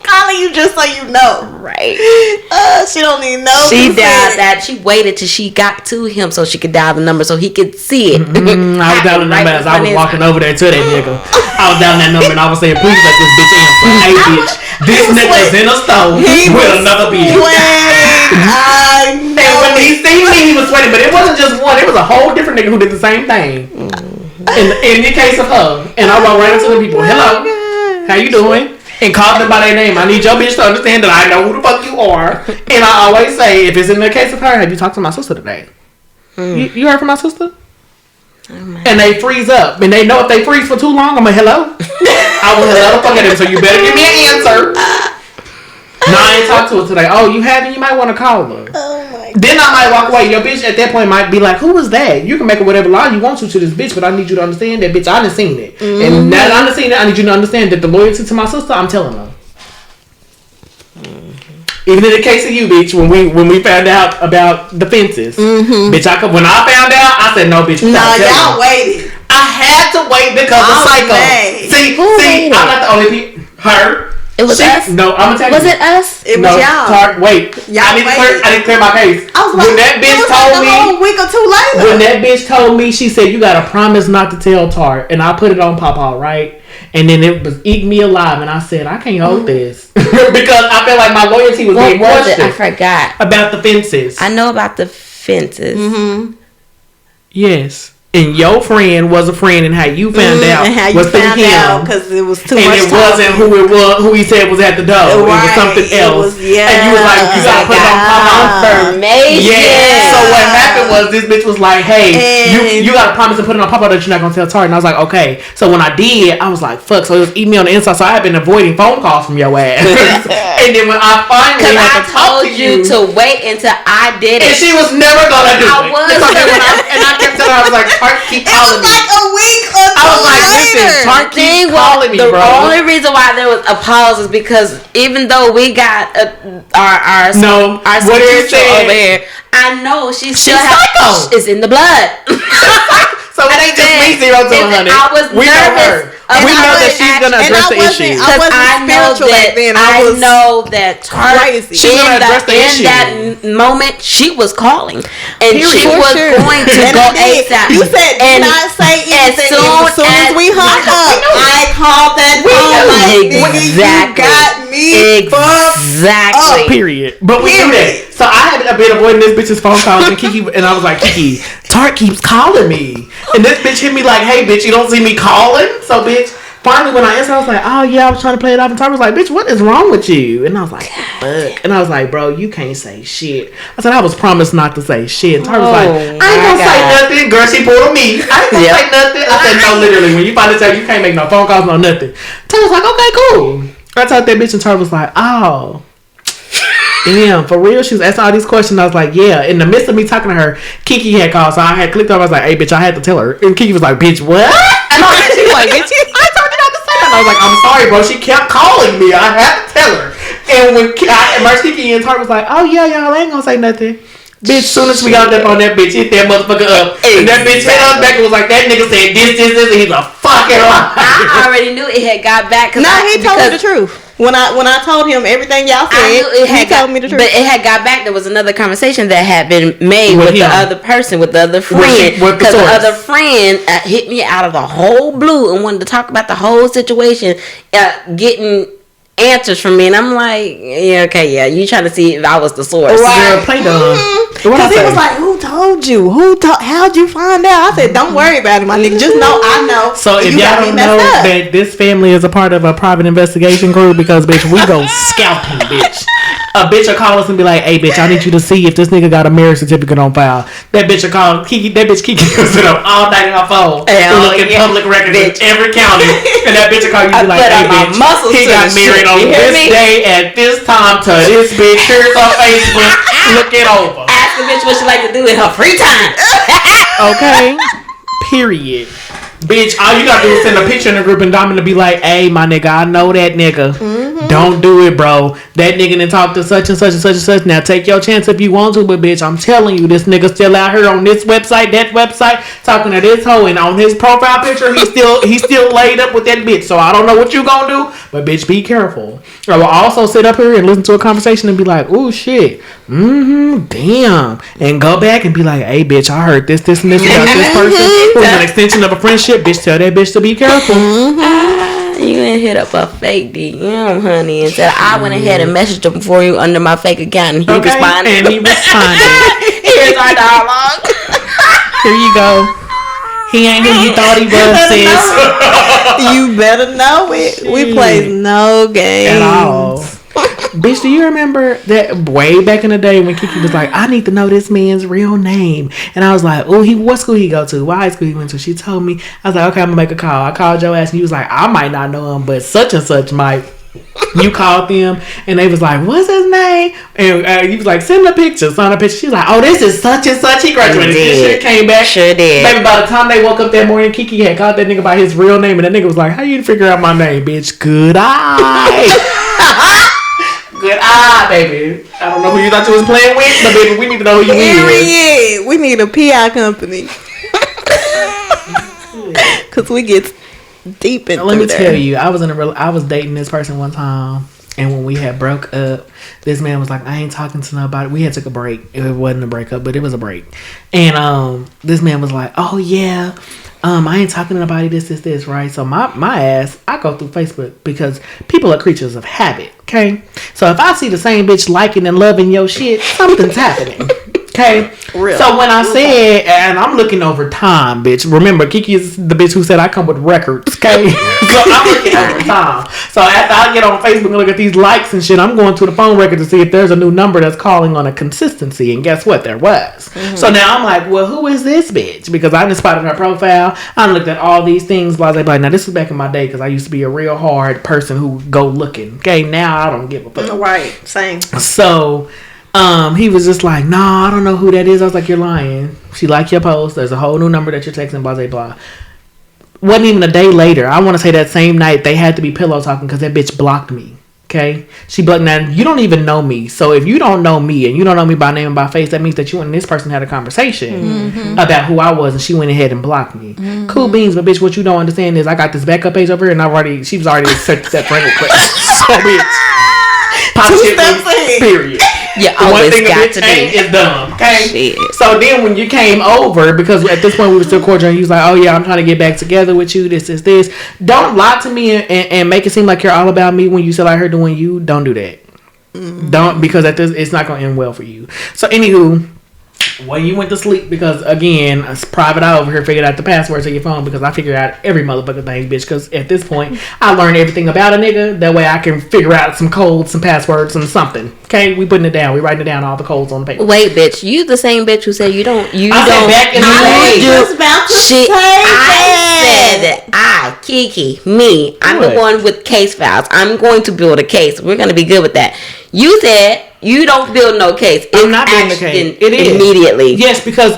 A: Calling you just so you know. Right. She don't need no
C: She dialed that. She waited till she got to him so she could dial the number so he could see it.
B: I was dialing the number as I was walking over there to that nigga. I was dialing that number and I was saying, please let this bitch answer. Hey bitch, this nigga's in a stove with another bitch.
A: I know.
B: And when he seen me, he was sweating, but it wasn't just one. It was a whole different nigga who did the same thing. In the case of her. And I walked right up to the people. Hello. How you doing? And called them by their name. I need your bitch to understand that I know who the fuck you are. And I always say, if it's in the case of her, have you talked to my sister today? You heard from my sister? And they freeze up. And they know if they freeze for too long, I'm like, hello? I will hello the fuck at them, so you better give me an answer. No, I ain't talked to her today. Oh, you haven't? You might want to call her. Oh my God. Then I might walk away. Your bitch at that point might be like, who was that? You can make her whatever lie you want to this bitch, but I need you to understand that, bitch, I done seen it. And now that I done seen it, I need you to understand that the loyalty to my sister, I'm telling her. Even in the case of you, bitch, when we found out about the fences, bitch, when I found out, I said, no, bitch.
A: No, y'all waited.
B: I had to wait because of Psycho. See, I'm not the only people. Her.
C: It was us?
B: No, I'm gonna tell you.
C: Was it us?
A: It was y'all.
B: Tart, wait. I need to clear my case.
A: I was like, when that bitch told me, a week or two later.
B: When that bitch told me, she said, you gotta promise not to tell Tart. And I put it on Papa, right? And then it was eating me alive. And I said, I can't hold this. Because I felt like my loyalty was being questioned.
C: I forgot.
B: About the fences.
C: I know about the fences.
B: Yes. And your friend was a friend, and how you found out
A: and how you
B: was
A: found out because it was too much.
B: And it wasn't who he said was at the door. Right. It was something else. And you was like, you gotta put it on
C: confirmation.
B: Yeah. So what happened was this bitch was like, hey, you gotta promise to put it on Papa that you're not gonna tell Tart. And I was like, okay. So when I did, I was like, fuck. So it was eating me on the inside. So I had been avoiding phone calls from your ass. And then when I finally had to talk to you
C: to wait until I did it,
B: and she was never gonna do it. And I kept telling her, I was like, Tart keep calling me.
A: Like a week or two.
B: I was like, listen, Tart keep calling me, bro.
C: The only reason why there was a pause is because even though we got our spiritual over here, I know she's still it's in the blood.
B: So it ain't just me 0 to 100.
C: I was nervous.
B: We know that she's gonna address the issue.
C: Because I know that Tart, in that moment, she was calling. And she was going to go ASAP.
A: You said, do not say anything. As soon as we hung up, I called that phone like, nigga, you got me
C: Exactly.
B: Period. But we knew that. So I had been avoiding this bitch's phone calls, and Kiki, and I was like, Kiki, Tart keeps calling me. And this bitch hit me like, hey, bitch, you don't see me calling? So, bitch, finally when I answered, I was like, oh, yeah, I was trying to play it off. And Tart was like, bitch, what is wrong with you? And I was like, fuck. And I was like, bro, you can't say shit. I said, I was promised not to say shit. And Tart was like, I ain't gonna say nothing. Girl, she pulled me. I ain't gonna say nothing. I said, no, literally, when you finally tell you can't make no phone calls, no nothing. Tart was like, okay, cool. I told that bitch, and Tart was like, oh. Damn, for real, she was asking all these questions. I was like, yeah. In the midst of me talking to her, Kiki had called, so I had clicked on. I was like, hey, bitch, I had to tell her. And Kiki was like, bitch, what? And she was like, bitch, I told you not to say that. And I was like, I'm sorry, bro. She kept calling me. I had to tell her. And when Kiki and Tart was like, oh yeah, y'all ain't gonna say nothing. Bitch, soon as we got up on that bitch, hit that motherfucker up. And that bitch hit us back and was like, that nigga said this, and he's a fucking liar.
C: I already knew it had got back.
A: No, he told me the truth. When I told him everything y'all said, he told me the truth.
C: But it had got back. There was another conversation that had been made with the other person, with the other friend. Because the other friend hit me out of the whole blue and wanted to talk about the whole situation, getting answers from me, and I'm like, yeah, okay, yeah, you trying to see if I was the source.
B: Right. Girl, play dumb.
A: Because he was like, who told you? How'd you find out? I said, don't worry about it, my nigga. Just know I know.
B: So if y'all don't know that this family is a part of a private investigation group, because bitch, we go scalping, bitch. A bitch will call us and be like, hey bitch, I need you to see if this nigga got a marriage certificate on file. That bitch will call Kiki. That bitch Kiki will sit up all night in her phone to look at public records in every county. And that bitch will call you and be like, hey bitch, he got married on this day at this time to this bitch. Here's her Facebook. Look it over.
C: Ask the bitch what she like to do in her free time.
B: Okay. Period. Bitch, all you gotta do is send a picture in the group and Dominic to be like, hey, my nigga, I know that nigga. Mm-hmm. Don't do it, bro. That nigga done talk to such and such and such and such. Now take your chance if you want to, but bitch, I'm telling you, this nigga still out here on this website, that website, talking to this hoe, and on his profile picture, he's still laid up with that bitch. So I don't know what you gonna do, but bitch, be careful. I will also sit up here and listen to a conversation and be like, oh shit, damn, and go back and be like, hey bitch, I heard this and this about this person who's an extension of a friendship. Bitch, tell that bitch to be careful.
C: You ain't hit up a fake DM, honey, and said I went ahead and messaged him for you under my fake account, and he responded.
B: And he responded.
C: Here's our dialogue.
B: Here you go. He ain't who you thought he was, sis.
A: You better know it. Shit. We play no games
B: at all. Bitch, do you remember that way back in the day when Kiki was like, I need to know this man's real name? And I was like, oh, what school he go to? What high school he went to? She told me. I was like, okay, I'm gonna make a call. I called your ass and he was like, I might not know him, but such and such might. You called them and they was like, what's his name? And he was like, send a picture. She was like, oh, this is such and such. He graduated. This shit came back.
C: Sure did.
B: Maybe by the time they woke up that morning, Kiki had called that nigga by his real name, and that nigga was like, how you figure out my name, bitch? Good eye. Good eye, baby. I don't know who you thought you was playing with, but baby, we need to know who you is.
A: Yeah, we need a PI company. Cause we get deep into.
B: Let me tell you, I was dating this person one time, and when we had broke up, this man was like, I ain't talking to nobody. We had took a break. It wasn't a breakup, but it was a break. And this man was like, oh yeah, I ain't talking to nobody, this, right? So my ass, I go through Facebook because people are creatures of habit, okay? So if I see the same bitch liking and loving your shit, something's happening. Okay, real. So when I said, and I'm looking over time, bitch. Remember, Kiki is the bitch who said I come with records. Okay, so I'm looking over time. So after I get on Facebook and look at these likes and shit, I'm going to the phone record to see if there's a new number that's calling on a consistency. And guess what? There was. Mm-hmm. So now I'm like, well, who is this bitch? Because I just spotted her profile. I looked at all these things. Blah, blah, blah. Now this was back in my day because I used to be a real hard person who go looking. Okay, now I don't give a fuck.
A: Right, same.
B: So. He was just like, nah, I don't know who that is. I was like, you're lying. She liked your post. There's a whole new number that you're texting, blah, blah, blah. Wasn't even a day later. I want to say that same night, they had to be pillow talking because that bitch blocked me. Okay? She blocked. Now, you don't even know me. So if you don't know me and you don't know me by name and by face, that means that you and this person had a conversation about who I was, and she went ahead and blocked me. Mm-hmm. Cool beans, but bitch, what you don't understand is I got this backup page over here, and she was already set friend request. So bitch. Positive, period.
C: Yeah, always one thing got to
B: be is dumb. Okay. Shit. So then when you came over, because at this point we were still cordial, and he was like, "Oh yeah, I'm trying to get back together with you. This. Don't lie to me and make it seem like you're all about me when you said I heard doing you. Don't do that. Mm-hmm. Don't, because it's not gonna end well for you. So anywho. When you went to sleep, because again, it's private eye over here figured out the passwords of your phone, because I figured out every motherfucking thing, bitch, because at this point I learned everything about a nigga. That way I can figure out some codes, some passwords, and something. Okay, we putting it down. We writing it down, all the codes on the paper.
C: Wait, bitch, you the same bitch who said you don't.
B: I said back in the day.
C: I said Kiki, me. I'm the one with case files. I'm going to build a case. We're gonna be good with that. You said You don't build no case.
B: I'm not building the case. It is
C: immediately.
B: Yes, because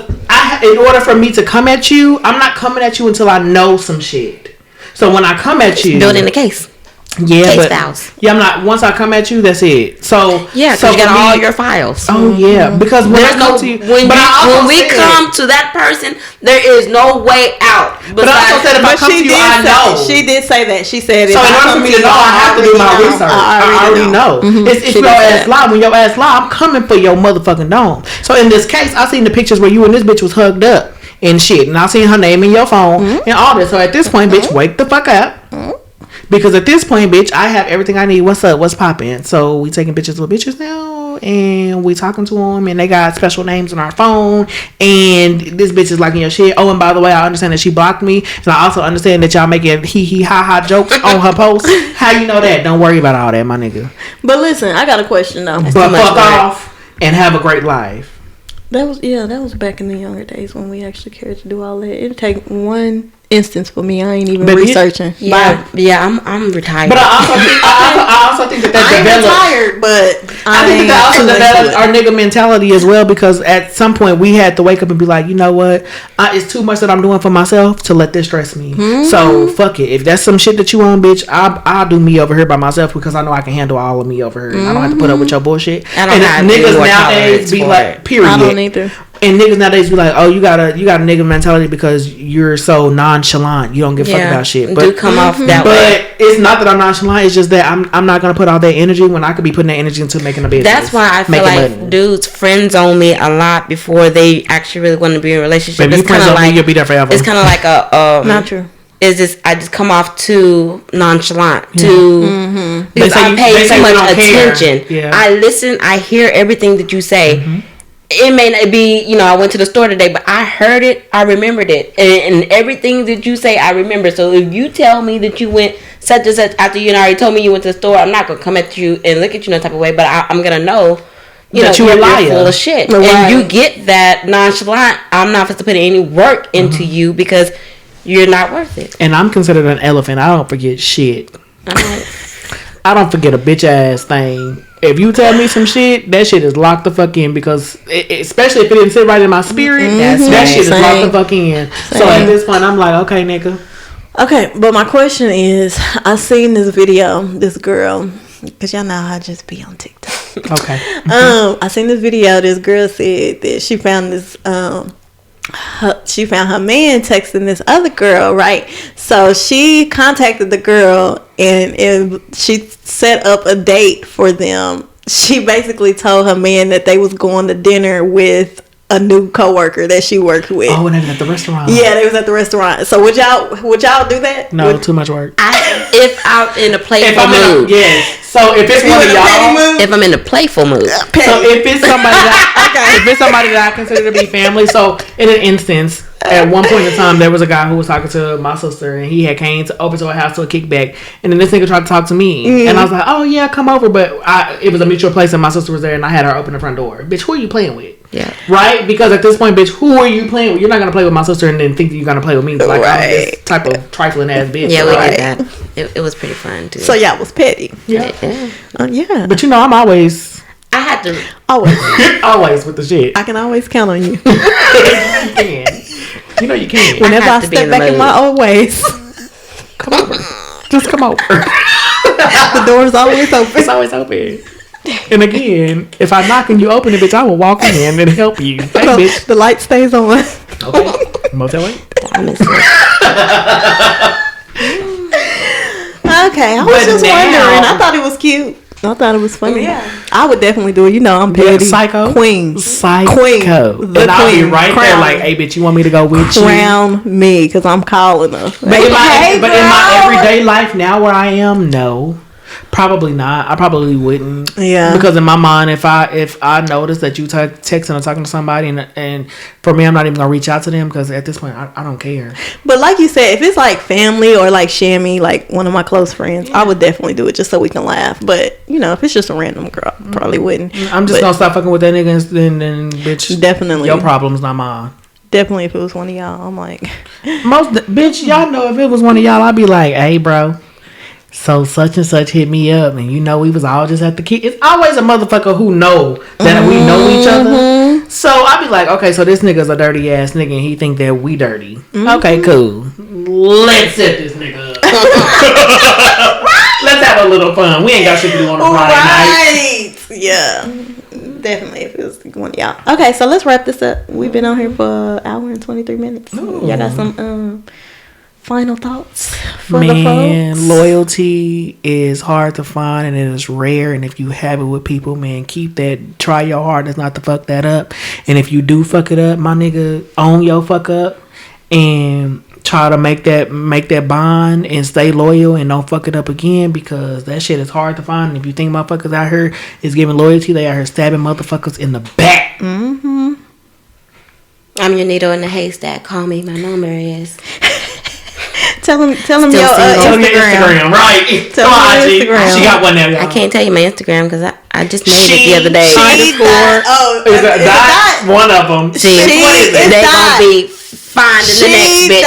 B: in order for me to come at you, I'm not coming at you until I know some shit. So when I come at you,
C: building the case.
B: Yeah,
C: case
B: but
C: files.
B: Yeah, I'm not. Once I come at you, that's it. So
C: yeah, so you got all your files.
B: Oh yeah, because when I come to you,
C: when we come to that person, there is no way out.
B: But I also said if I come to you, I know.
A: She did say that. She said
B: so in order for me to know, I have to do my research. I already know. It's your ass lie. When your ass lie, I'm coming for your motherfucking dome. So in this case, I seen the pictures where you and this bitch was hugged up and shit, and I seen her name in your phone and all this. So at this point, bitch, wake the fuck up. Because at this point, bitch, I have everything I need. What's up? What's poppin'? So we taking bitches with bitches now, and we talking to them, and they got special names on our phone, and this bitch is liking your shit. Oh, and by the way, I understand that she blocked me, and I also understand that y'all making hee ha ha jokes on her post. How you know that? Don't worry about all that, my nigga.
A: But listen, I got a question though.
B: But fuck off and have a great life.
A: That was back in the younger days when we actually cared to do all that. It'd take one instance for me. I ain't even researching.
C: I'm retired.
B: But I also think that
A: I ain't retired, but
B: I think that also developed our nigga mentality as well, because at some point we had to wake up and be like, you know what, it's too much that I'm doing for myself to let this stress me. So fuck it. If that's some shit that you on, bitch, I'll do me over here by myself, because I know I can handle all of me over here. I don't have to put up with your bullshit. And niggas nowadays be like, period.
A: I don't either.
B: And niggas nowadays be like, oh, you got a nigga mentality because you're so nonchalant. You don't give a fuck about shit. But
C: do come off that way.
B: But it's not that I'm nonchalant. It's just that I'm not gonna put all that energy when I could be putting that energy into making a business.
C: That's why I feel like dudes friend zone me a lot before they actually really want to be in a relationship.
B: It's kind of like you'll be there forever.
C: It's kind of like a
A: not true.
C: Is this? I just come off too nonchalant, too because I pay too much attention.
B: Yeah.
C: I listen. I hear everything that you say. It may not be, I went to the store today, but I heard it, I remembered it. And everything that you say, I remember. So if you tell me that you went such and such after you already told me you went to the store, I'm not going to come at you and look at you in no type of way, but I'm going to know,
B: that you're a liar.
C: Full of shit. Right. And you get that nonchalant, I'm not supposed to put any work into you because you're not worth it.
B: And I'm considered an elephant. I don't forget shit. I don't forget a bitch ass thing. If you tell me some shit, that shit is locked the fuck in, because especially if it didn't sit right in my spirit, that shit is locked the fuck in. So at this point, I'm like, okay, nigga.
A: Okay, but my question is, I seen this video, this girl, because y'all know I just be on TikTok.
B: Okay.
A: I seen this video. This girl said that she found this. She found her man texting this other girl, right? So she contacted the girl and she set up a date for them. She basically told her man that they was going to dinner with a new coworker that she worked with.
B: Oh, and they was at the restaurant.
A: Yeah, they was at the restaurant. So would y'all do that?
B: No, too much work.
C: If I'm in a playful mood.
B: Yes. So if it's one of y'all,
C: if I'm in a playful mood.
B: So if it's somebody that I consider to be family. So in an instance, at one point in time, there was a guy who was talking to my sister, and he had came over to her house to a kickback, and then this nigga tried to talk to me, and I was like, oh yeah, come over, but it was a mutual place, and my sister was there, and I had her open the front door. Bitch, who are you playing with?
C: Yeah.
B: Right? Because at this point, bitch, who are you playing with? You're not gonna play with my sister and then think that you're gonna play with me. Like I'm this type of trifling ass bitch.
C: Yeah, we did that. It was pretty fun too.
A: So y'all was petty.
B: Yeah.
A: Yeah.
B: But I'm always.
C: I had to
B: always with the shit.
A: I can always count on you.
B: You can. You can.
A: Whenever I step back in my old ways.
B: Come over. Just come over.
A: The door's always open.
B: It's always open. And again, if I knock and you open it, bitch, I will walk in and help you. Hey, bitch.
A: The light stays on.
B: Okay. Motel 8.
A: Okay, I was just wondering. I thought it was cute. I thought it was funny. Yeah. I would definitely do it. I'm petty.
B: Psycho.
A: Queen.
B: And I'll be right there like, hey, bitch, you want me to go with you?
A: Crown me, because I'm calling her.
B: But in my everyday life now where I am, no. Probably not. I probably wouldn't.
A: Yeah.
B: Because in my mind, if I notice that you texting or talking to somebody, and for me, I'm not even gonna reach out to them, because at this point, I don't care.
A: But like you said, if it's like family or like Shammy, like one of my close friends, I would definitely do it just so we can laugh. But if it's just a random girl, I probably wouldn't.
B: I'm just gonna stop fucking with that nigga, and then bitch,
A: definitely
B: your problem's not mine.
A: Definitely, if it was one of y'all, I'm like
B: bitch, y'all know if it was one of y'all, I'd be like, hey, bro. so such and such hit me up, and we was all just at the key. It's always a motherfucker who know that we know each other. So I be like, okay, so this nigga's a dirty ass nigga, and he think that we dirty. Okay, cool. Let's set this nigga up. Let's have a little fun. We ain't got shit to do on a Friday night.
A: Yeah. Definitely, if it was one of y'all. Okay, so let's wrap this up. We've been on here for an hour and 23 minutes. Ooh. Y'all got some final thoughts for the folks?
B: Loyalty is hard to find and it is rare. And if you have it with people, man, keep that. Try your hardest not to fuck that up. And if you do fuck it up, my nigga, own your fuck up and try to make that bond and stay loyal and don't fuck it up again, because that shit is hard to find. And if you think motherfuckers out here is giving loyalty, they out here stabbing motherfuckers in the back.
C: I'm your needle in the haystack. Call me. My number is.
A: Tell them your Instagram.
B: Right? Come on, Instagram. She got one now, y'all.
C: I can't tell you my Instagram because I just made it the other day.
B: Is that one of them?
C: They gonna be finding the next bitch.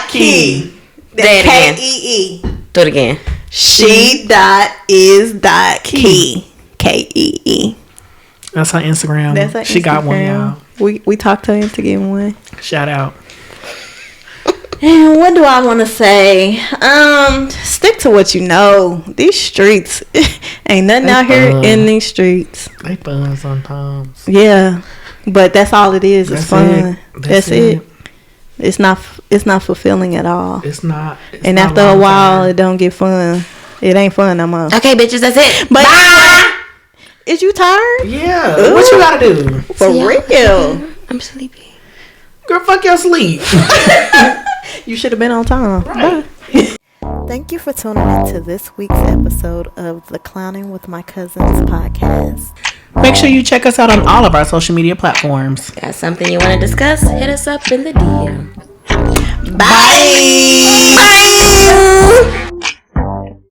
A: Key. K-E-E.
C: Do it again.
A: She.is.key. K-E-E.
B: That's her Instagram. She got one, y'all.
A: We talked to him to give him one.
B: Shout out.
A: And what do I want to say? Stick to what you know. These streets, ain't nothing out here in these streets.
B: They fun sometimes.
A: Yeah, but that's all it is. It's fun. That's it. It's not fulfilling at all.
B: It's not.
A: And after a while, it don't get fun. It ain't fun no more.
C: Okay, bitches, that's it.
A: But bye. Is you tired?
B: Yeah. Ooh. What you gotta do?
A: For real.
C: I'm sleepy.
B: Girl, fuck your sleep.
A: You should have been on time.
B: Right.
A: Bye. Thank you for tuning in to this week's episode of the Clowning with My Cousins podcast.
B: Make sure you check us out on all of our social media platforms.
C: Got something you want to discuss? Hit us up in the DM.
A: Bye.